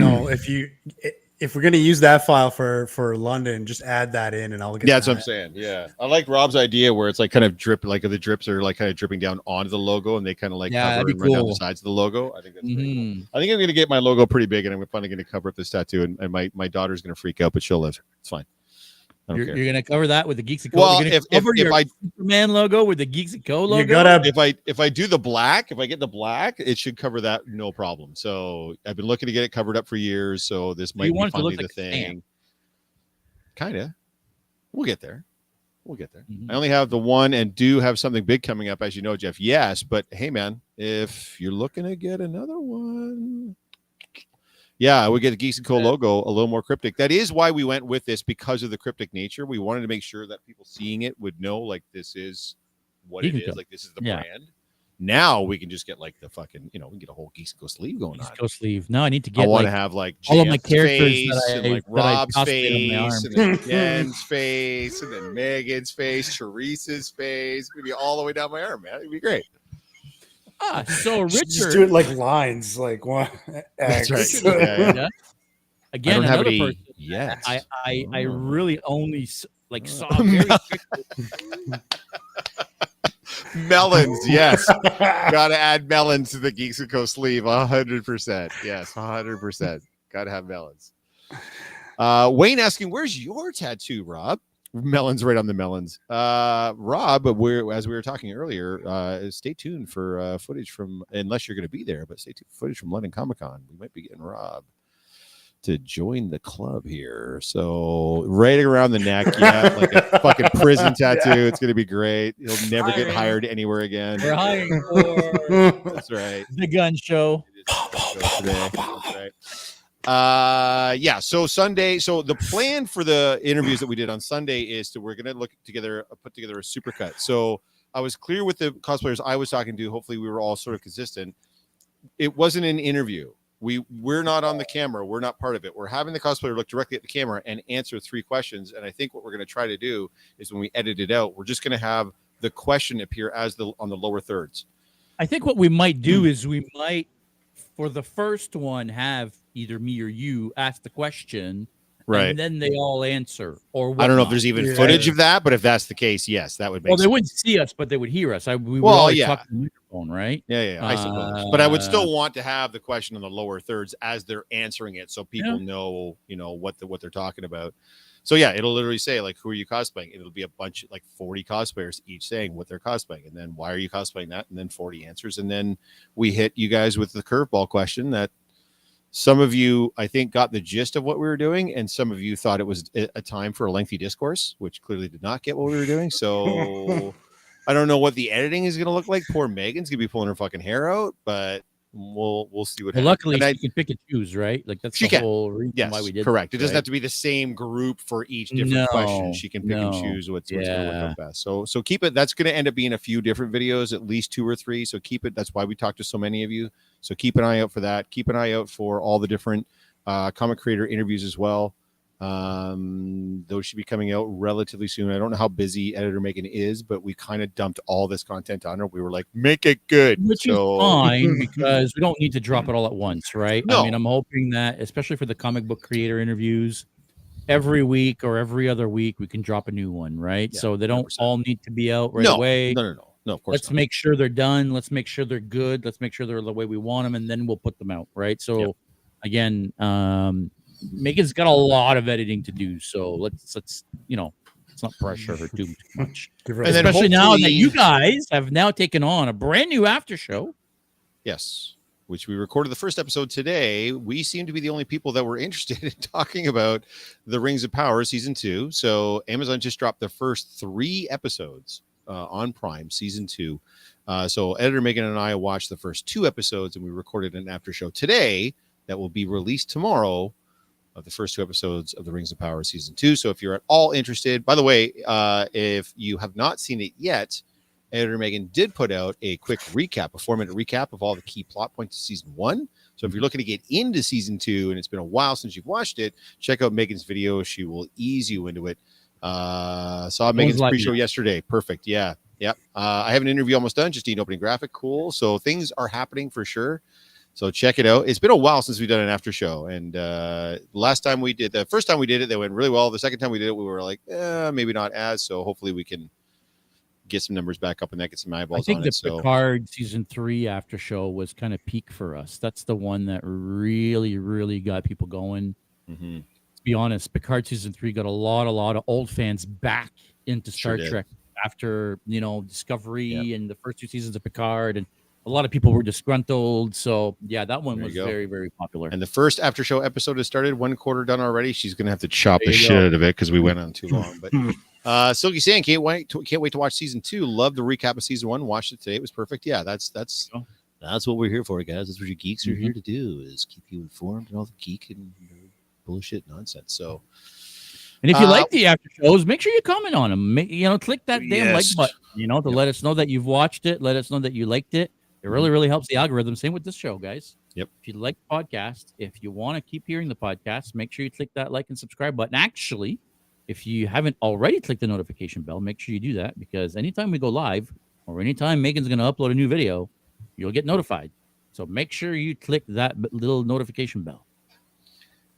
if we're gonna use that file for London, just add that in, and I'll get. Yeah, that's what I'm saying. Yeah, I like Rob's idea where it's like kind of drip, like the drips are like kind of dripping down onto the logo, and they kind of like cover and run down the sides of the logo. I think that's pretty cool. I think I'm gonna get my logo pretty big, and I'm finally gonna cover up this tattoo, and my daughter's gonna freak out, but she'll live. It's fine. You're going to cover that with the Geeks and Co. Well, if I Superman logo with the Geeks and Co. logo, you gotta. If I do the black, if I get the black, it should cover that no problem. So I've been looking to get it covered up for years. So this might be finally the thing. Kind of. We'll get there. Mm-hmm. I only have the one, and do have something big coming up, as you know, Jeff. Yes, but hey, man, if you're looking to get another one. Yeah, we get the Geeks & Co. logo a little more cryptic. That is why we went with this, because of the cryptic nature. We wanted to make sure that people seeing it would know, like, this is what it is. Like, this is the brand. Now we can just get like the fucking, we can get a whole Geeks & Co. sleeve going on. Geeks & Co. sleeve. No, I need to get. I want to have like all of my characters face, and like Rob's face, and then Jen's face, and then Megan's face, Teresa's face. Maybe all the way down my arm, man. It'd be great. So Richard, just do it like lines, like one. That's right. Yeah. Again, another person. Yes. I really only like saw very quickly. Melons, yes. Gotta add melons to the Geeks & Co. sleeve. 100%. Yes, 100%. Gotta have melons. Wayne asking, where's your tattoo, Rob? Melons right on the melons. Rob, as we were talking earlier, stay tuned for footage from, unless you're going to be there, but stay tuned for footage from London Comic Con. We might be getting Rob to join the club here. So right around the neck, like a fucking prison tattoo. Yeah. It's going to be great. He'll never get hired anywhere again. We're hiring for that's right. The gun show. That's right. Yeah, so Sunday, so the plan for the interviews that we did on Sunday is we're going to put together a supercut. So I was clear with the cosplayers I was talking to. Hopefully we were all sort of consistent. It wasn't an interview. We're not on the camera. We're not part of it. We're having the cosplayer look directly at the camera and answer 3 questions. And I think what we're going to try to do is, when we edit it out, we're just going to have the question appear as on the lower thirds. I think what we might do is we might, for the first one, have either me or you ask the question, right, and then they all answer. Or whatnot. I don't know if there's even footage of that, but if that's the case, yes, that would make sense. They wouldn't see us, but they would hear us. We would always talk to the microphone, right? Yeah, I suppose. But I would still want to have the question on the lower thirds as they're answering it, so people know, what they're talking about. So yeah, it'll literally say, like, who are you cosplaying? It'll be a bunch, like 40 cosplayers each saying what they're cosplaying, and then why are you cosplaying that, and then 40 answers, and then we hit you guys with the curveball question that some of you, I think, got the gist of what we were doing, and some of you thought it was a time for a lengthy discourse, which clearly did not get what we were doing. So I don't know what the editing is going to look like. Poor Megan's going to be pulling her fucking hair out, but we'll see what happens. Luckily, she can pick and choose, right? Like, that's the whole reason why we did. Correct. This, it doesn't have to be the same group for each different question. She can pick and choose what's going to work out best. So keep it. That's going to end up being a few different videos, at least 2 or 3. So keep it. That's why we talked to so many of you. So keep an eye out for that. Keep an eye out for all the different comic creator interviews as well. Those should be coming out relatively soon. I don't know how busy editor Megan is, but we kind of dumped all this content on her. We were like, make it good. Which is fine because we don't need to drop it all at once, right? No. I mean, I'm hoping that, especially for the comic book creator interviews, every week or every other week we can drop a new one, right? Yeah, so they don't 100%. all need to be out right away. No, of course Let's make sure they're done. Let's make sure they're good. Let's make sure they're the way we want them, and then we'll put them out, right? So again, Megan's got a lot of editing to do, so let's let's not pressure her too much. And then especially now that hopefully- you guys have now taken on a brand new after show. Yes, which we recorded the first episode today. We seem to be the only people that were interested in talking about the Rings of Power season 2. So Amazon just dropped the first 3 episodes on Prime season 2. So editor Megan and I watched the first 2 episodes, and we recorded an after show today that will be released tomorrow of the first 2 episodes of the Rings of Power season 2. So if you're at all interested, by the way, if you have not seen it yet, editor Megan did put out a quick recap, a 4-minute recap of all the key plot points of season 1. So if you're looking to get into season 2 and it's been a while since you've watched it, check out Megan's video. She will ease you into it. Saw Megan's pre-show yesterday. Perfect. Yeah. I have an interview almost done. Just need an opening graphic. Cool. So things are happening for sure. So check it out. It's been a while since we've done an after show. And the first time we did it, they went really well. The second time we did it, we were like, maybe not as. So hopefully we can get some numbers back up and that get some eyeballs on it. I think the Picard season 3 after show was kind of peak for us. That's the one that really, really got people going. Mm-hmm. To be honest, Picard season 3 got a lot of old fans back into Star Trek after, Discovery and the first 2 seasons of Picard, and a lot of people were disgruntled. So yeah, that one was very, very popular. And the first after show episode has started, 1 quarter done already. She's going to have to chop the shit out of it because we went on too long. But Silky saying can't wait to watch season 2. Love the recap of season 1. Watched it today. It was perfect. Yeah, that's what we're here for, guys. That's what you geeks are here to do, is keep you informed and all the geek and bullshit nonsense. So, and if you like the after shows, make sure you comment on them. Click that damn like button, to let us know that you've watched it. Let us know that you liked it. It really, really helps the algorithm. Same with this show, guys. Yep. If you like the podcast, if you want to keep hearing the podcast, make sure you click that like and subscribe button. Actually, if you haven't already clicked the notification bell, make sure you do that, because anytime we go live or anytime Megan's going to upload a new video, you'll get notified. So make sure you click that little notification bell.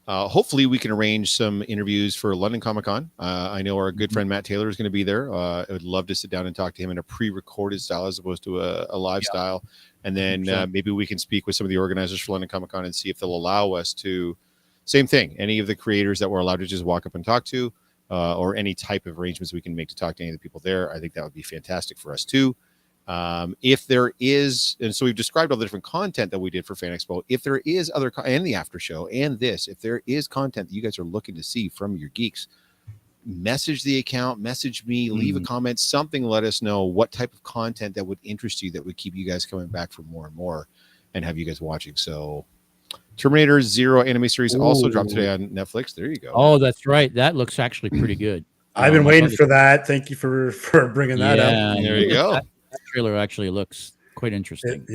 Hopefully we can arrange some interviews for London Comic Con. I know our good friend Matt Taylor is going to be there. I would love to sit down and talk to him in a pre-recorded style as opposed to a live style. And then maybe we can speak with some of the organizers for London Comic Con and see if they'll allow us to, same thing, any of the creators that we're allowed to just walk up and talk to, or any type of arrangements we can make to talk to any of the people there. I think that would be fantastic for us too. If there is, and so we've described all the different content that we did for FanExpo. If there is other, and the after show and this, if there is content that you guys are looking to see from your geeks, message the account, message me, leave a comment, something, let us know what type of content that would interest you, that would keep you guys coming back for more and more and have you guys watching. So Terminator Zero anime series also dropped today on Netflix. There you go. Oh, that's right. That looks actually pretty good. I've been waiting for that. Thank you for bringing that up. There you go. That trailer actually looks quite interesting.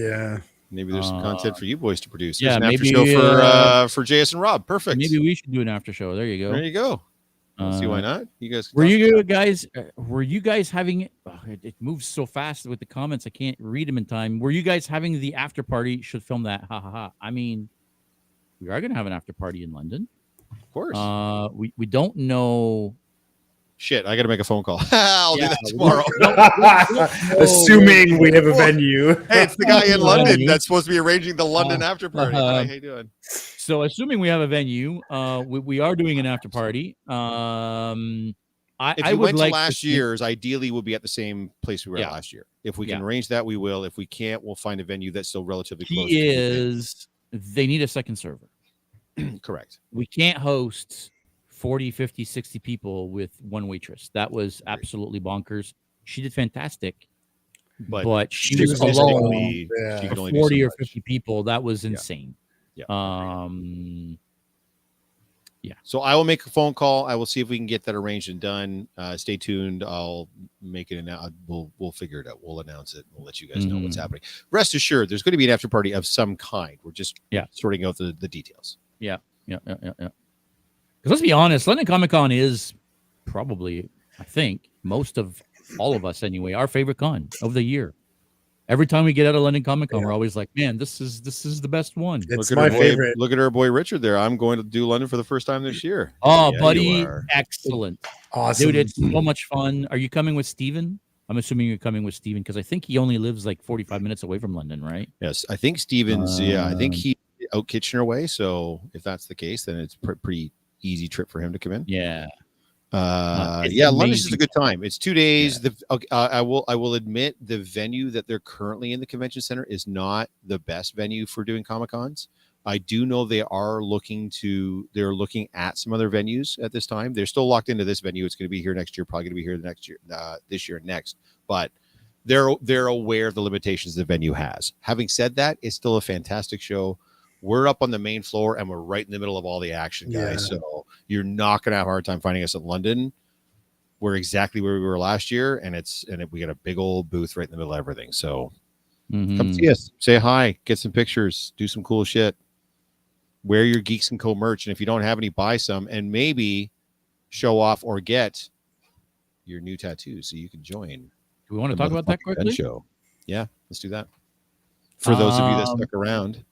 Maybe there's some content for you boys to produce. Yeah, There's an maybe after show for JS and Rob. Perfect. Maybe we should do an after show. There you go. There you go. See why not? You guys were you guys having it moves so fast with the comments, I can't read them in time. Were you guys having the after party? Should film that. Ha ha ha. I mean, we are gonna have an after party in London. Of course. We don't know. Shit, I got to make a phone call. I'll do that tomorrow. Assuming we have a venue. Hey, it's the guy in London that's supposed to be arranging the London after party. Hi, how you doing? So, assuming we have a venue, we are doing an after party. If you I would went like to last year's, ideally we'll be at the same place we were at last year. If we can arrange that, we will. If we can't, we'll find a venue that's still relatively close. They need a second server. Correct. We can't host 40, 50, 60 people with one waitress. That was absolutely bonkers. She did fantastic, but she was alone for 40 or 50 people. That was insane. So I will make a phone call. I will see if we can get that arranged and done. Stay tuned. I'll make it, and we'll figure it out. We'll announce it. We'll let you guys know what's happening. Rest assured, there's going to be an after party of some kind. We're just sorting out the details. Yeah. let's be honest, London Comic Con is probably, I think, most of all of us anyway, our favorite con of the year. Every time we get out of London Comic Con, we're always like, man, this is the best one. It's Look at my our boy, favorite. Look at our boy Richard there. I'm going to do London for the first time this year. Oh, Yeah, buddy, you are. excellent. Awesome. Dude, it's so much fun. Are you coming with Steven? I'm assuming you're coming with Steven because I think he only lives like 45 minutes away from London, right? Yes, I think Stevens. I think he out Kitchener way. So if that's the case, then it's pretty easy trip for him to come in. Yeah. London's just a good time. It's 2 days. I will admit the venue that they're currently in, the convention center, is not the best venue for doing Comic Cons. I do know they're looking at some other venues at this time. They're still locked into this venue. It's going to be here next year, probably going to be here the next year, this year and next. But they're aware of the limitations the venue has. Having said that, it's still a fantastic show. We're up on the main floor and we're right in the middle of all the action, guys. Yeah. So you're not going to have a hard time finding us in London. We're exactly where we were last year, and we got a big old booth right in the middle of everything. So come see us, say hi, get some pictures, do some cool shit. Wear your Geeks & Co. merch, and if you don't have any, buy some, and maybe show off or get your new tattoo so you can join. Do we want to talk about that quickly? Show. Yeah, let's do that. For those of you that stuck around.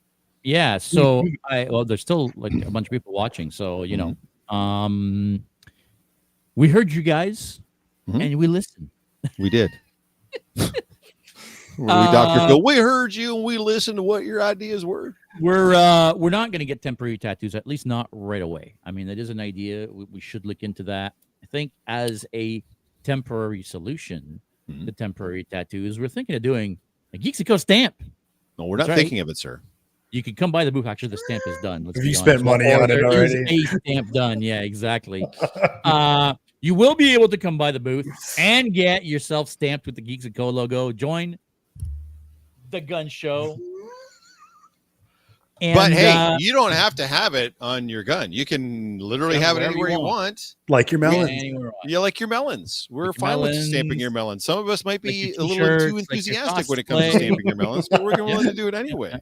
Yeah, so there's still like a bunch of people watching, so you know, we heard you guys and we listened. We did. Dr. Phil, we heard you and we listened to what your ideas were. We're not going to get temporary tattoos, at least not right away. I mean, that is an idea. We should look into that. I think as a temporary solution to temporary tattoos, we're thinking of doing a Geeks & Co. stamp. No, we're not thinking of it, sir. You can come by the booth. Actually, the stamp is done. Have you spent money on it already? There is a stamp done. Yeah, exactly. You will be able to come by the booth and get yourself stamped with the Geeks & Co. logo. Join the gun show. And, but hey, you don't have to have it on your gun. You can literally have it anywhere you want. Like your melons. Yeah, like your melons. We're fine with stamping your melons. Some of us might be a little too enthusiastic when it comes to stamping your melons, but we're willing to do it anyway.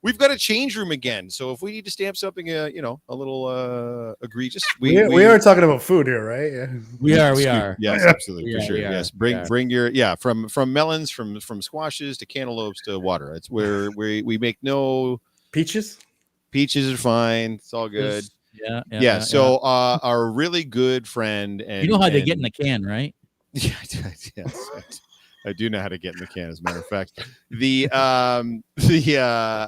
We've got a change room again, so if we need to stamp something, a little egregious, we are talking about food here, right? Yeah. We are. Yes, absolutely, for sure. Yes, bring your from melons, from squashes to cantaloupes to water. It's where we make no. Peaches are fine. It's all good. Yeah. So our really good friend, and you know how they get in the can, right? Yeah, yes, I do know how to get in the can. As a matter of fact,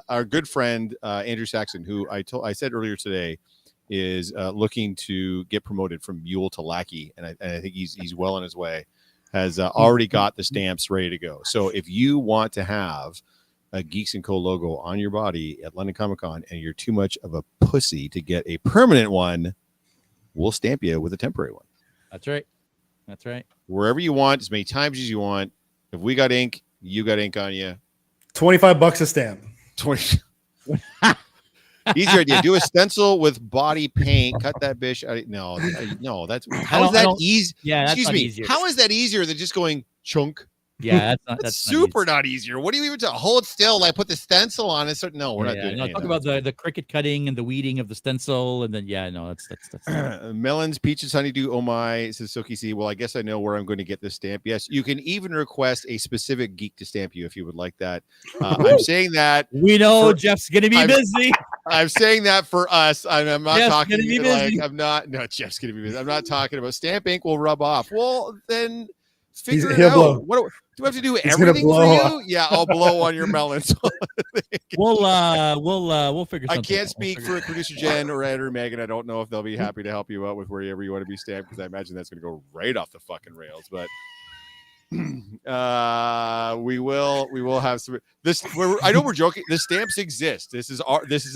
our good friend Andrew Saxon, who I said earlier today, is looking to get promoted from mule to lackey, and I think he's well on his way. Has already got the stamps ready to go. So if you want to have a Geeks & Co. logo on your body at London Comic Con and you're too much of a pussy to get a permanent one, we'll stamp you with a temporary one. That's right. Wherever you want, as many times as you want. If we got ink, you got ink on you. $25 a stamp. 20. Easier idea. Do a stencil with body paint. Cut that bitch. No. That's how is that easy? Yeah, that's excuse me. Easier. How is that easier than just going chunk? Yeah, that's super not easier. What do you even do? Hold still, like put the stencil on it. So, no, we're not doing it. Talk about the cricket cutting and the weeding of the stencil, and then that's melons, peaches, honeydew. Oh my, says Silky C. Well, I guess I know where I'm going to get this stamp. Yes, you can even request a specific geek to stamp you if you would like that. I'm saying that we know Jeff's going to be busy. I'm saying that for us. I'm not Jeff's talking like I'm not. No, Jeff's going to be busy. I'm not talking about stamp ink will rub off. Well, then. Figure it out. What do I have to do? Everything for you? Yeah, I'll blow on your melons. We'll figure. I can't speak for producer Jen or Ed or Megan. I don't know if they'll be happy to help you out with wherever you want to be stamped, because I imagine that's going to go right off the fucking rails. But we will have some. I know we're joking. The stamps exist. This is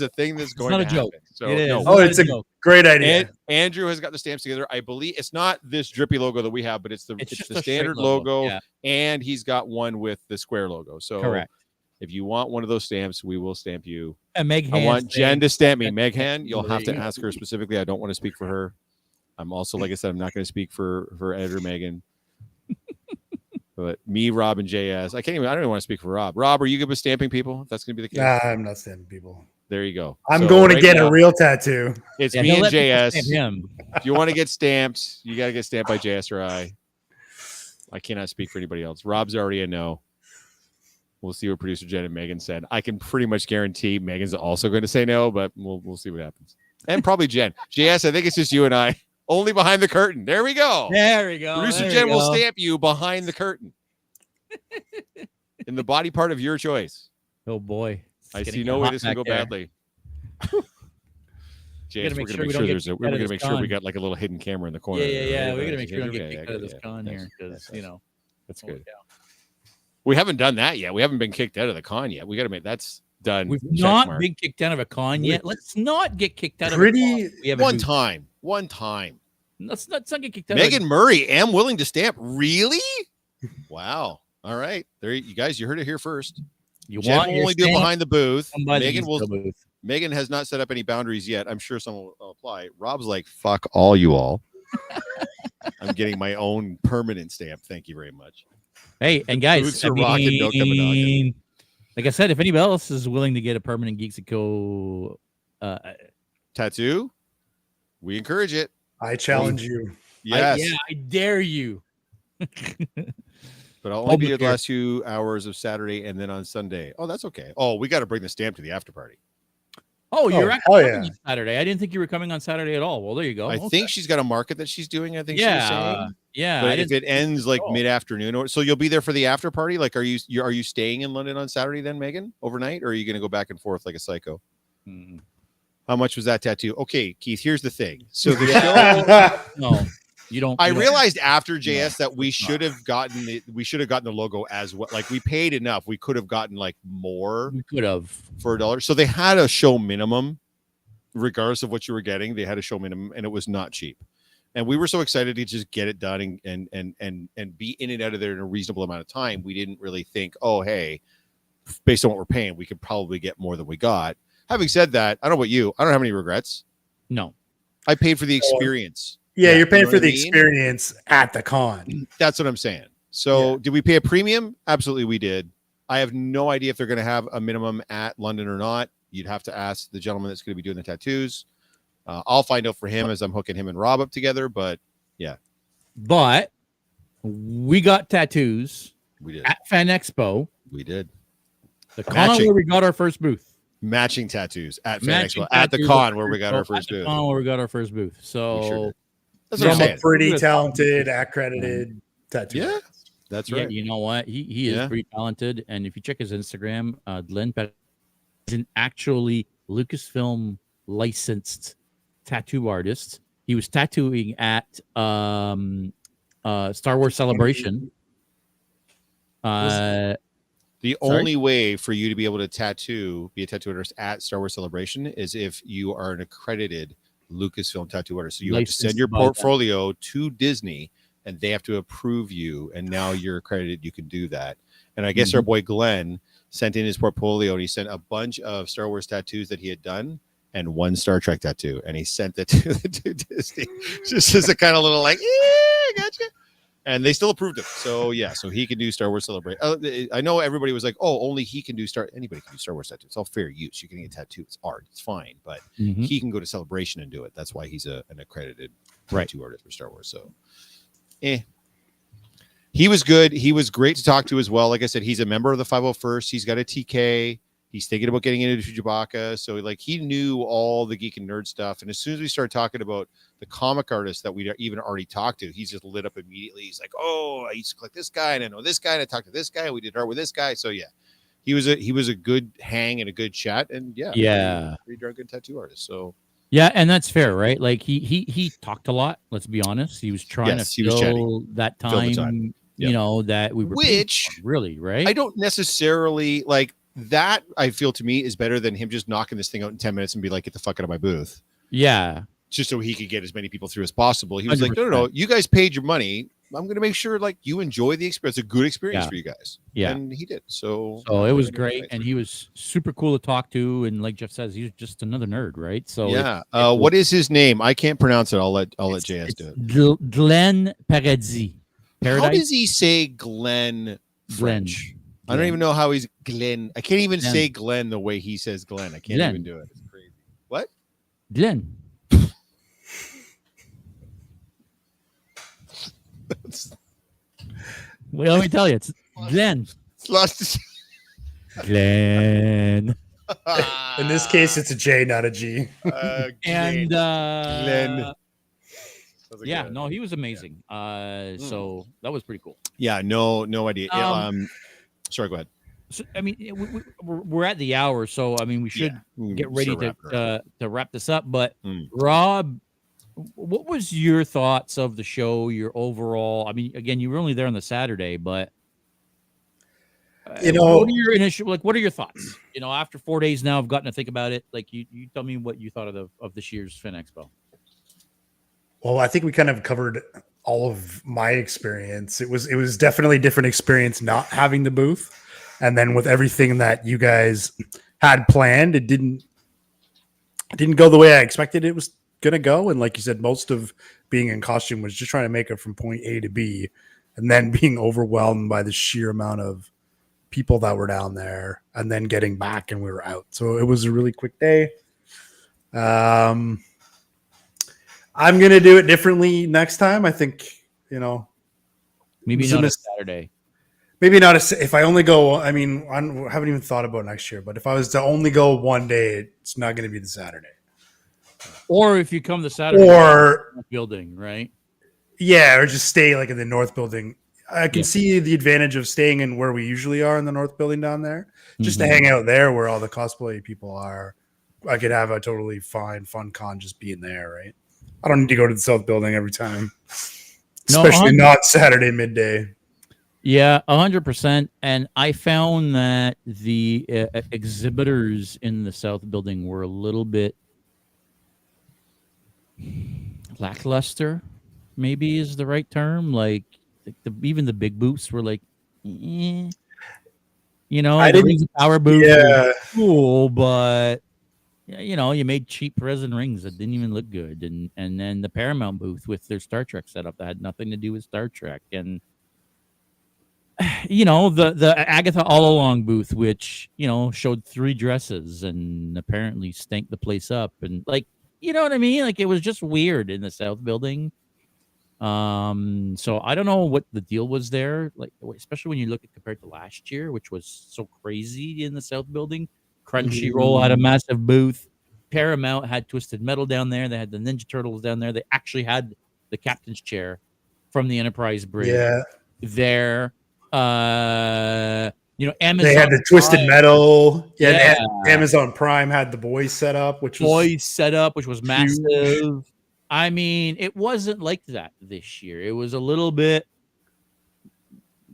a thing that's going to happen. Joke. So it is. No, it's a great idea. Andrew has got the stamps together. I believe it's not this drippy logo that we have, but it's the standard logo, and he's got one with the square logo. So correct. If you want one of those stamps, we will stamp you. And Meg I want Jen to stamp me. Meg Han, you'll have to ask her specifically. I don't want to speak for her. I'm also, like I said, I'm not going to speak for Ed or Megan. But me, Rob, and JS. I don't even want to speak for Rob. Rob, are you good with stamping people? If that's going to be the case. Nah, I'm not stamping people. There you go. I'm So going to right get now, a real tattoo. It's Yeah, me he'll and let people JS. stamp him. If you want to get stamped, you got to get stamped by JS or I. I cannot speak for anybody else. Rob's already a no. We'll see what producer Jen and Megan said. I can pretty much guarantee Megan's also going to say no, but we'll see what happens. And probably Jen. JS, I think it's just you and I. Only behind the curtain. There we go. There we go. Producer there Jen we will go. stamp you behind the curtain. In the body part of your choice. Oh boy. It's I getting see no way hot this can back go there. badly. Gotta JS, make we're sure going we to don't make get sure kicked out of we this got con. like a little hidden camera in the corner. Yeah. We Right? gotta make sure we don't get Okay, kicked out of this con nice. here because Nice. That's holy good. cow. We haven't done that yet. We haven't been kicked out of the con yet. We got to make that's done. We've Check not mark. been kicked out of a con yet. Let's not get kicked out of a Pretty- con. We haven't One moved. time. One time. Let's not get kicked out Megan of Murray, am willing to stamp. Really? Wow. All right. There you guys, you heard it here first. You Jen want will your only do it stamp? behind the booth. Come by the Megan will Eastville booth. Megan has not set up any boundaries yet. I'm sure someone will apply. Rob's like, fuck all you all. I'm getting my own permanent stamp. Thank you very much. Hey, and guys, Boots are rocking, don't come a knocking. like I said, if anybody else is willing to get a permanent Geeks & Co. Tattoo, we encourage it. I challenge you. Yes. I dare you. But I'll only be Public here the here. last 2 hours of Saturday and then on Sunday. Oh, that's okay. Oh, we got to bring the stamp to the after party. Oh, you're Oh, actually hell coming on Saturday. I didn't think you were coming on Saturday at all. Well, there you go. I Okay. think she's got a market that she's doing. I think she was Yeah, saying. yeah. But I if didn't it ends like at all. mid-afternoon, or so you'll be there for the after party. Like, are you staying in London on Saturday then, Megan, overnight, or are you going to go back and forth like a psycho? Mm. How much was that tattoo? Okay, Keith. Here's the thing. So the show. No, you don't. I you don't- realized after JS that we should have gotten the logo as well. Like we paid enough. We could have gotten like more we could have. for $1. So they had a show minimum, regardless of what you were getting. They had a show minimum, and it was not cheap. And we were so excited to just get it done and be in and out of there in a reasonable amount of time. We didn't really think, oh, hey, based on what we're paying, we could probably get more than we got. Having said that, I don't know about you. I don't have any regrets. No. I paid for the experience. Yeah, you're paying know for what the I mean? experience at the con. That's what I'm saying. So did we pay a premium? Absolutely, we did. I have no idea if they're going to have a minimum at London or not. You'd have to ask the gentleman that's going to be doing the tattoos. I'll find out for him as I'm hooking him and Rob up together. But yeah, But we got tattoos we did. at FanExpo, We did. the con Matching. where we got our first booth. Matching tattoos at Matching FanExpo at the tattoos con at where we got FanExpo, our first at the booth. con where we got our first booth. We So sure did. That's what I'm From a saying. pretty Yeah. talented, accredited tattoo. Yeah, that's yeah, right. you know what? He is Yeah. pretty talented. And if you check his Instagram, Glenn Pet is an actually Lucasfilm licensed tattoo artist. He was tattooing at Star Wars Celebration. The Sorry? only way for you to be able to be a tattoo artist at Star Wars Celebration is if you are an accredited Lucasfilm tattoo artist. So you have to Licensed send your by them. portfolio to Disney, and they have to approve you. And now you're accredited. You can do that. And I guess our boy Glenn sent in his portfolio, and he sent a bunch of Star Wars tattoos that he had done, and one Star Trek tattoo, and he sent it to Disney, just as a kind of little like, yeah, gotcha. And they still approved it. So yeah, so he can do Star Wars Celebration. I know everybody was like, oh, only he can do anybody can do Star Wars tattoo. It's all fair use. You can get a tattoo. It's art. It's fine. But Mhm. he can go to Celebration and do it. That's why he's an accredited Right. tattoo artist for Star Wars. So he was good. He was great to talk to as well. Like I said, he's a member of the 501st. He's got a TK. He's thinking about getting into Chewbacca. So like he knew all the geek and nerd stuff. And as soon as we started talking about the comic artist that we even already talked to, he's just lit up immediately. He's like, oh, I used to click this guy and I know this guy and I talked to this guy. And we did art with this guy. So yeah, he was a good hang and a good chat. And yeah, pretty darn good tattoo artist. So Yeah, and that's fair, right? Like he talked a lot. Let's be honest. He was trying Yes, to he was fill that Fill the time, time. Yep. you know, that we were paying Which for, really, right? I don't necessarily like that. I feel to me is better than him just knocking this thing out in 10 minutes and be like, get the fuck out of my booth. Yeah, Just so he could get as many people through as possible. He was like, no, 100%. you guys paid your money. I'm going to make sure like you enjoy the experience. It's a good experience Yeah. for you guys. Yeah. And he did. So So it was great, and he was super cool to talk to. And like Jeff says, he's just another nerd, right? So yeah. What is his name? I can't pronounce it. I'll let JS do it. Glenn Paradis. How Paradise. does he say Glenn French? I don't even know how he's Glenn. I can't even Glenn. say Glenn the way he says Glenn. I can't Glenn. even do it. It's crazy. What? Glenn. Well, let me tell you, it's Glenn. It's lost. Glenn. In this case, it's a J, not a G. And Glenn. yeah, no, he was amazing. So that was pretty cool. Yeah, no idea. Sorry, go ahead. So, I mean, we're at the hour, so I mean, we should get ready to wrap this up. But Rob, what was your thoughts of the show? Your overall? I mean, again, you were only there on the Saturday, but what are your initial what are your thoughts? After 4 days now, I've gotten to think about it. Like, you tell me what you thought of this year's FanExpo. Well, I think we kind of covered all of my experience. It was definitely a different experience not having the booth. And then with everything that you guys had planned, it didn't go the way I expected it was going to go. And like you said, most of being in costume was just trying to make it from point A to B, and then being overwhelmed by the sheer amount of people that were down there, and then getting back and we were out. So it was a really quick day. I'm going to do it differently next time. I think, maybe not a Saturday. Maybe not if I only go. I mean, I haven't even thought about next year. But if I was to only go one day, it's not going to be the Saturday. Or if you come the Saturday, or building, right? Yeah, or just stay like in the North Building. I can see the advantage of staying in where we usually are in the North Building down there, just to hang out there where all the cosplay people are. I could have a totally fun con just being there, right? I don't need to go to the South Building every time, especially not Saturday midday. Yeah, 100%. And I found that the exhibitors in the South Building were a little bit lackluster, maybe is the right term. Like, even the big booths were like, the Rings of Power booth was cool, but you made cheap resin rings that didn't even look good, and then the Paramount booth with their Star Trek setup that had nothing to do with Star Trek, and the Agatha All Along booth, which showed 3 dresses and apparently stank the place up, and like, you know what I mean? Like, it was just weird in the South Building. So I don't know what the deal was there, like, especially when you look at compared to last year, which was so crazy in the South Building. Crunchyroll had a massive booth. Paramount had Twisted Metal down there. They had the Ninja Turtles down there. They actually had the captain's chair from the Enterprise bridge there. Amazon. They had the Twisted Metal. Yeah. Amazon Prime had the Boys setup, which was massive. I mean, it wasn't like that this year. It was a little bit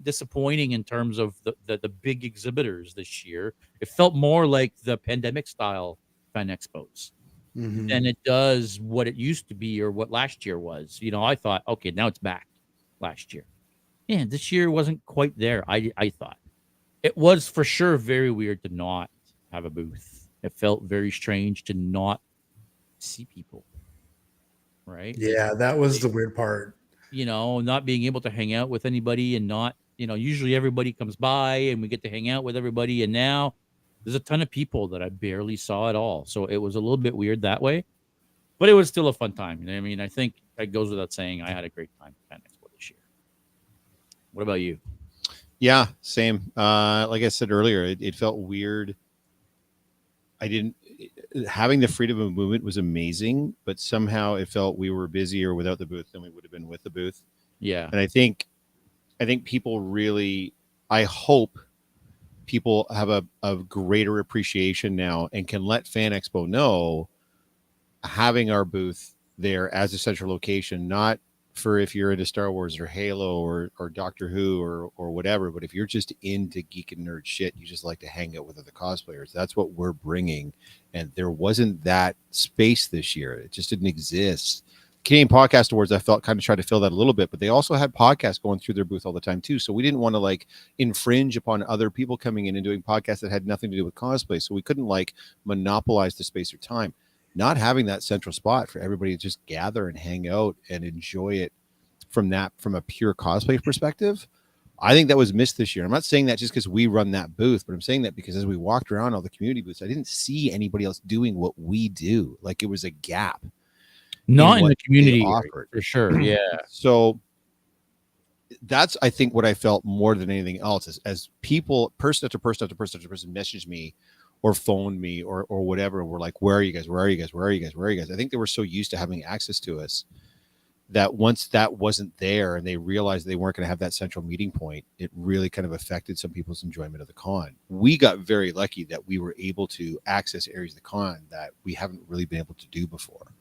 disappointing in terms of the big exhibitors this year. It felt more like the pandemic style FanExpos than it does what it used to be or what last year was. I thought, okay, now it's back last year. Yeah, this year wasn't quite there. I thought it was for sure very weird to not have a booth. It felt very strange to not see people. Right? Yeah, that was the weird part. Not being able to hang out with anybody, and not, usually everybody comes by and we get to hang out with everybody. And now there's a ton of people that I barely saw at all. So it was a little bit weird that way, but it was still a fun time. I mean, I think that goes without saying, I had a great time at FanExpo this year. What about you? Yeah, same. Like I said earlier, it felt weird. Having the freedom of movement was amazing, but somehow it felt we were busier without the booth than we would have been with the booth. Yeah. And I think people really, I hope people have a greater appreciation now and can let FanExpo know having our booth there as a central location, not for if you're into Star Wars or Halo or Doctor Who or whatever, but if you're just into geek and nerd shit, you just like to hang out with other cosplayers. That's what we're bringing. And there wasn't that space this year. It just didn't exist. Canadian Podcast Awards, I felt, kind of tried to fill that a little bit, but they also had podcasts going through their booth all the time too. So we didn't want to like infringe upon other people coming in and doing podcasts that had nothing to do with cosplay. So we couldn't like monopolize the space or time. Not having that central spot for everybody to just gather and hang out and enjoy it from a pure cosplay perspective, I think that was missed this year. I'm not saying that just because we run that booth, but I'm saying that because as we walked around all the community booths, I didn't see anybody else doing what we do. Like it was a gap. Not in what the community they area, offered. for sure. Yeah. So that's, I think, what I felt more than anything else is as people, person after person after person after person messaged me or phoned me or whatever, we're like, where are you guys? Where are you guys? Where are you guys? Where are you guys? I think they were so used to having access to us that once that wasn't there and they realized they weren't going to have that central meeting point, it really kind of affected some people's enjoyment of the con. We got very lucky that we were able to access areas of the con that we haven't really been able to do before,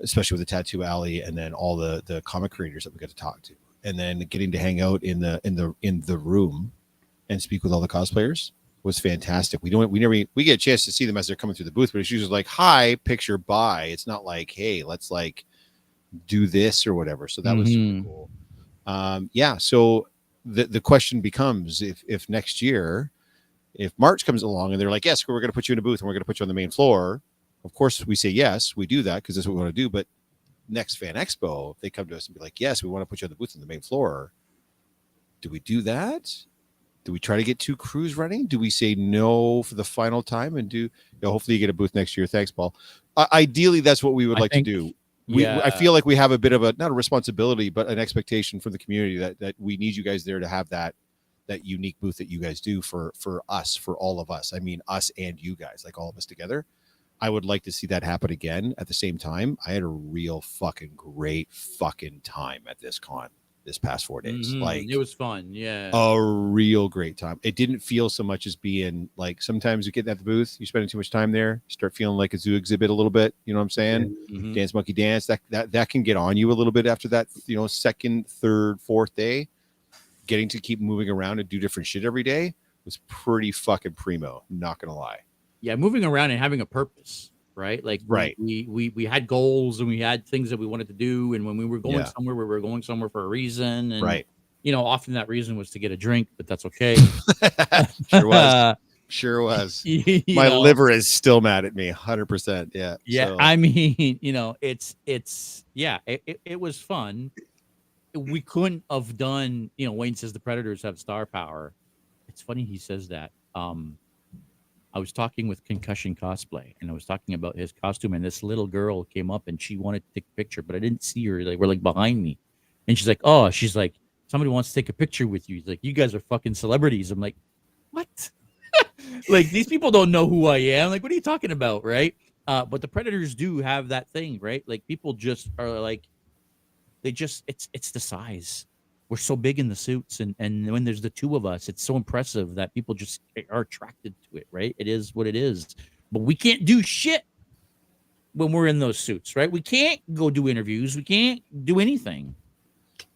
especially with the Tattoo Alley and then all the comic creators that we got to talk to, and then getting to hang out in the room and speak with all the cosplayers was fantastic. We get a chance to see them as they're coming through the booth, but it's usually like, hi, picture, bye. It's not like, hey, let's like do this or whatever. So that was super cool. Yeah. So the question becomes, if next year, if March comes along and they're like, yes, we're going to put you in a booth and we're going to put you on the main floor. Of course we say, yes, we do that because that's what we want to do. But next Fan Expo, if they come to us and be like, yes, we want to put you on the booth on the main floor. Do we do that? Do we try to get 2 crews running? Do we say no for the final time and do, hopefully you get a booth next year. Thanks, Paul. Ideally, that's what we would like to do. I feel like we have a bit of not a responsibility, but an expectation from the community that we need you guys there to have that unique booth that you guys do for us, for all of us. I mean, us and you guys, like all of us together. I would like to see that happen again. At the same time, I had a real fucking great fucking time at this con this past 4 days. Like it was fun. Yeah. A real great time. It didn't feel so much as being like, sometimes you get at the booth, you're spending too much time there, you start feeling like a zoo exhibit a little bit. You know what I'm saying? Mm-hmm. Dance Monkey Dance. That can get on you a little bit after that, second, third, fourth day. Getting to keep moving around and do different shit every day was pretty fucking primo. Not gonna lie. Yeah, moving around and having a purpose, right? Like we had goals and we had things that we wanted to do, and when we were going somewhere, we were going somewhere for a reason, and often that reason was to get a drink, but that's okay. Sure was. My liver is still mad at me, 100%. Yeah. So. I mean, it was fun. We couldn't have done, Wayne says the Predators have star power. It's funny he says that. I was talking with Concussion Cosplay, and I was talking about his costume, and this little girl came up, and she wanted to take a picture, but I didn't see her. They were like behind me, and she's like, somebody wants to take a picture with you. He's like, you guys are fucking celebrities. I'm like, what? Like, these people don't know who I am. Like, what are you talking about, right? But the Predators do have that thing, right? Like, people just are like, it's the size. We're so big in the suits, and when there's the 2 of us, it's so impressive that people just are attracted to it, right? It is what it is. But we can't do shit when we're in those suits, right? We can't go do interviews. We can't do anything.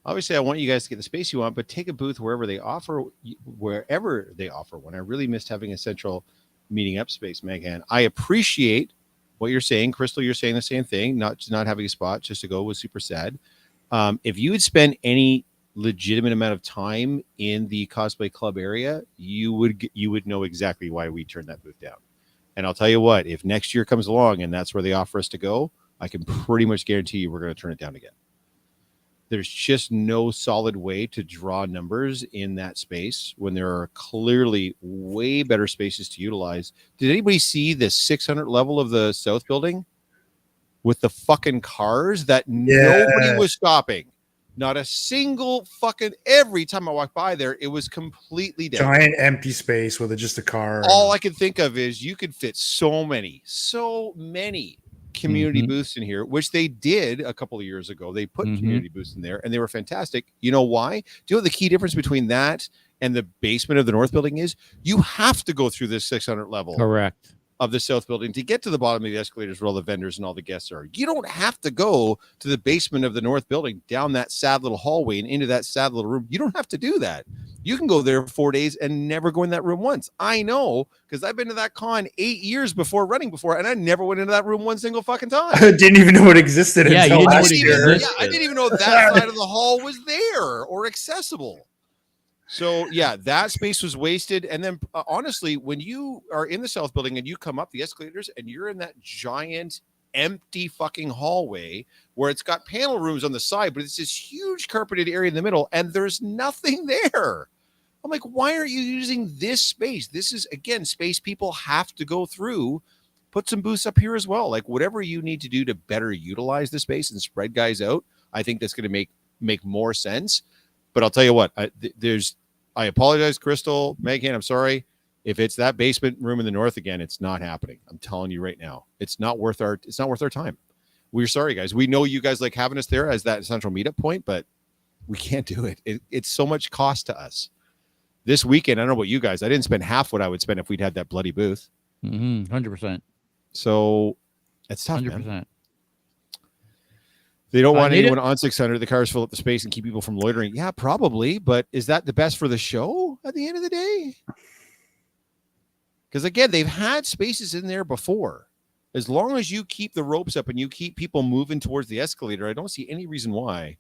Obviously, I want you guys to get the space you want, but take a booth wherever they offer one. I really missed having a central meeting up space, Megan. I appreciate what you're saying. Crystal, you're saying the same thing. Not having a spot just to go was super sad. If you would spend any legitimate amount of time in the cosplay club area, you would know exactly why we turned that booth down. And I'll tell you what, if next year comes along and that's where they offer us to go, I can pretty much guarantee you we're going to turn it down again. There's just no solid way to draw numbers in that space when there are clearly way better spaces to utilize. Did anybody see the 600 level of the South building with the fucking cars that nobody was stopping? Not a single fucking, every time I walked by there, it was completely dead. Giant empty space with just a car. All I could think of is you could fit so many community booths in here, which they did a couple of years ago. They put community booths in there and they were fantastic. You know why? Do you know what the key difference between that and the basement of the North building is? You have to go through this 600 level. Correct. Of the South building to get to the bottom of the escalators where all the vendors and all the guests are. You don't have to go to the basement of the North building, down that sad little hallway and into that sad little room. You don't have to do that. You can go there 4 days and never go in that room once. I know, because I've been to that con 8 years before, and I never went into that room one single fucking time. I didn't even know it existed. Yeah, until last year. I didn't even know that side of the hall was there or accessible. So yeah, that space was wasted. And then honestly, when you are in the South building and you come up the escalators and you're in that giant empty fucking hallway where it's got panel rooms on the side, but it's this huge carpeted area in the middle, and there's nothing there. I'm like, why aren't you using this space? This is, again, space people have to go through. Put some booths up here as well. Like, whatever you need to do to better utilize the space and spread guys out, I think that's going to make more sense. But I'll tell you what, I apologize, Crystal, Megan, I'm sorry. If it's that basement room in the north again, it's not happening. I'm telling you right now. It's not worth our time. We're sorry, guys. We know you guys like having us there as that central meetup point, but we can't do it. It's so much cost to us. This weekend, I don't know about you guys, I didn't spend half what I would spend if we'd had that bloody booth. 100%. So it's tough, 100%. man. They don't want anyone on 600. The cars fill up the space and keep people from loitering. Yeah, probably. But is that the best for the show at the end of the day? Because, again, they've had spaces in there before. As long as you keep the ropes up and you keep people moving towards the escalator, I don't see any reason why.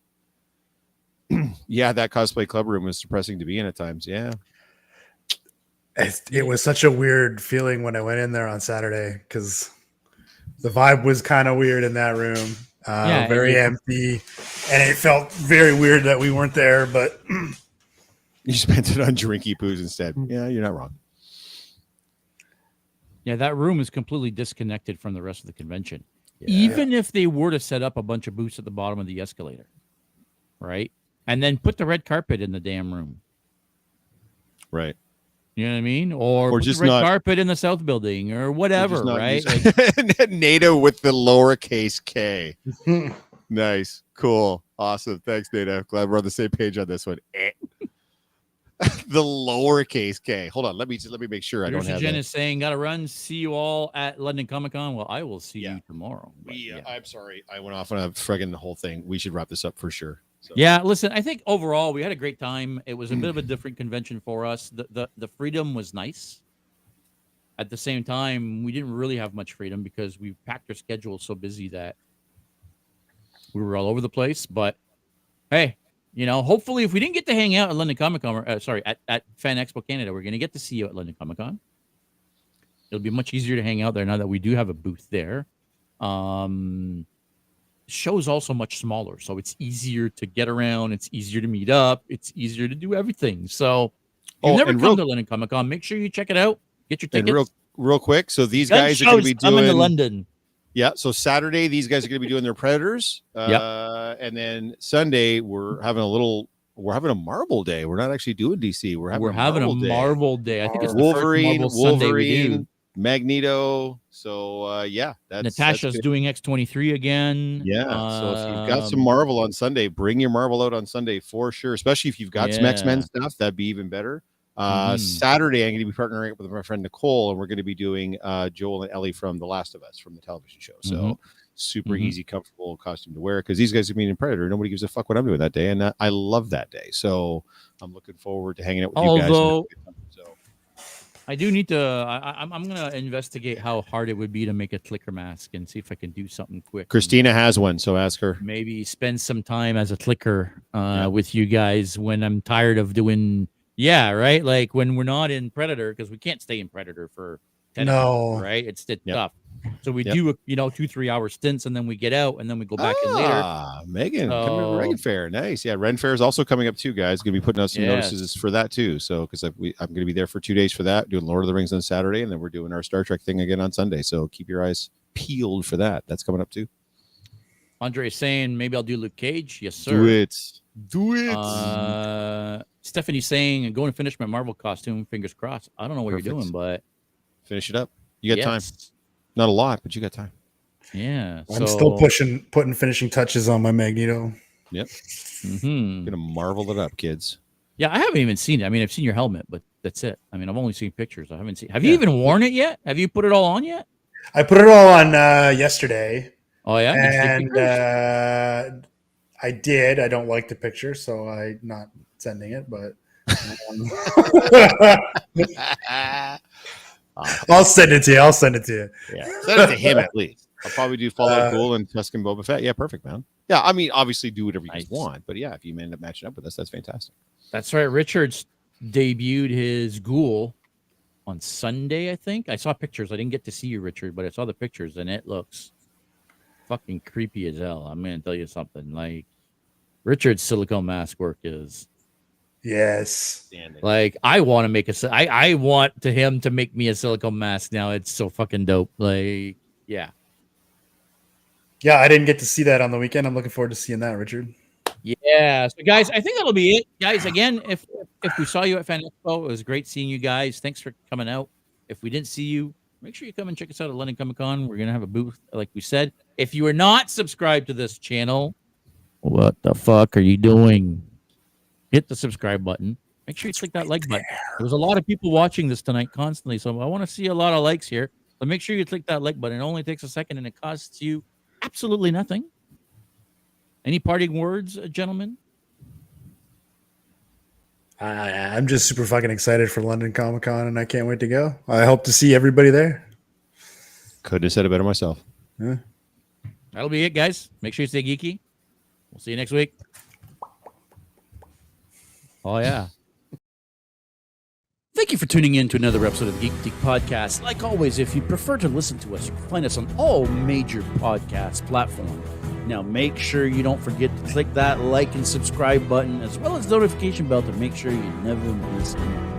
Yeah, that cosplay club room was depressing to be in at times. Yeah. It was such a weird feeling when I went in there on Saturday because the vibe was kind of weird in that room. Very empty. And it felt very weird that we weren't there, but you spent it on drinky poos instead. Yeah, you're not wrong. Yeah, that room is completely disconnected from the rest of the convention. Yeah. Even if they were to set up a bunch of booths at the bottom of the escalator, right? And then put the red carpet in the damn room. Right. You know what I mean? Or put just the red carpet in the south building or whatever, right? Like, NATO with the lowercase K. Nice. Cool. Awesome. Thanks, Nada. Glad we're on the same page on this one. The lowercase K. Hold on. Let me make sure I don't have Jen that. is saying, gotta run. See you all at London Comic Con. Well, I will see you tomorrow. I'm sorry. I went off on a friggin' the whole thing. We should wrap this up for sure. So. Yeah, listen, I think overall we had a great time. It was a bit of a different convention for us. The freedom was nice. At the same time, we didn't really have much freedom because we packed our schedule so busy that we were all over the place. But hey, hopefully if we didn't get to hang out at London Comic Con, at FanExpo Canada, we're going to get to see you at London Comic Con. It'll be much easier to hang out there now that we do have a booth there. Show's also much smaller, so it's easier to get around. It's easier to meet up. It's easier to do everything. So, if you never come to London Comic Con, make sure you check it out. Get your tickets. And real quick, so these guys are going to be doing coming to London. Yeah, so Saturday these guys are going to be doing their Predators, and then Sunday we're having a Marvel Day. We're not actually doing DC. We're having a Marvel Day. I think it's Wolverine, Magneto. So Natasha's doing X-23 again. Yeah. So if you've got some Marvel on Sunday, bring your Marvel out on Sunday for sure. Especially if you've got some X-Men stuff, that'd be even better. Saturday, I'm going to be partnering up with my friend Nicole, and we're going to be doing Joel and Ellie from The Last of Us from the television show. So super easy, comfortable costume to wear because these guys are being in Predator. Nobody gives a fuck what I'm doing that day, and I love that day. So I'm looking forward to hanging out with you guys. I do need to. I'm going to investigate how hard it would be to make a clicker mask and see if I can do something quick. Christina has one, so ask her. Maybe spend some time as a clicker with you guys when I'm tired of doing. Yeah, right. Like when we're not in Predator, because we can't stay in Predator for 10 hours, right? It's tough. So we do 2-3 hour stints, and then we get out, and then we go back in later. Megan, coming to Ren Fair, nice. Yeah, Ren Fair is also coming up too, guys. Going to be putting out some notices for that too. So because I'm going to be there for 2 days for that, doing Lord of the Rings on Saturday, and then we're doing our Star Trek thing again on Sunday. So keep your eyes peeled for that. That's coming up too. Andre is saying maybe I'll do Luke Cage. Yes, sir. Do it. Stephanie's saying going to finish my Marvel costume. Fingers crossed. I don't know what you're doing, but finish it up. You got time. Not a lot, but you got time. Yeah. I'm still putting finishing touches on my Magneto. Yep. Gonna marvel it up, kids. Yeah, I haven't even seen it. I mean, I've seen your helmet, but that's it. I mean, I've only seen pictures. I haven't seen. Have you even worn it yet? Have you put it all on yet? I put it all on yesterday. Oh yeah, and I did. I don't like the picture, so I'm not sending it. But I'll send it to you. Yeah, send it to him at least. I'll probably do Fallout Cool and Tuscan Boba Fett. Yeah, perfect, man. Yeah, I mean, obviously do whatever you guys want, but yeah, if you end up matching up with us, that's fantastic. That's right. Richards debuted his Ghoul on Sunday, I think. I saw pictures. I didn't get to see you, Richard, but I saw the pictures, and it looks fucking creepy as hell. I'm gonna tell you something. Like Richard's silicone mask work is Yes. like I want to make I want to him to make me a silicone mask now. It's so fucking dope. Like, yeah. Yeah, I didn't get to see that on the weekend. I'm looking forward to seeing that, Richard. Yeah. So guys, I think that'll be it. Guys, again, if we saw you at FanExpo, it was great seeing you guys. Thanks for coming out. If we didn't see you, make sure you come and check us out at London Comic Con. We're gonna have a booth, like we said. If you are not subscribed to this channel, what the fuck are you doing? Hit the subscribe button. Make sure you click that like button. There's a lot of people watching this tonight constantly, so I want to see a lot of likes here. But make sure you click that like button. It only takes a second, and it costs you absolutely nothing. Any parting words, gentlemen? I'm just super fucking excited for London Comic Con, and I can't wait to go. I hope to see everybody there. Couldn't have said it better myself. Yeah. That'll be it, guys. Make sure you stay geeky. We'll see you next week. Oh, yeah. Thank you for tuning in to another episode of Geek Podcast. Like always, if you prefer to listen to us, you can find us on all major podcast platforms. Now, make sure you don't forget to click that like and subscribe button, as well as notification bell to make sure you never miss an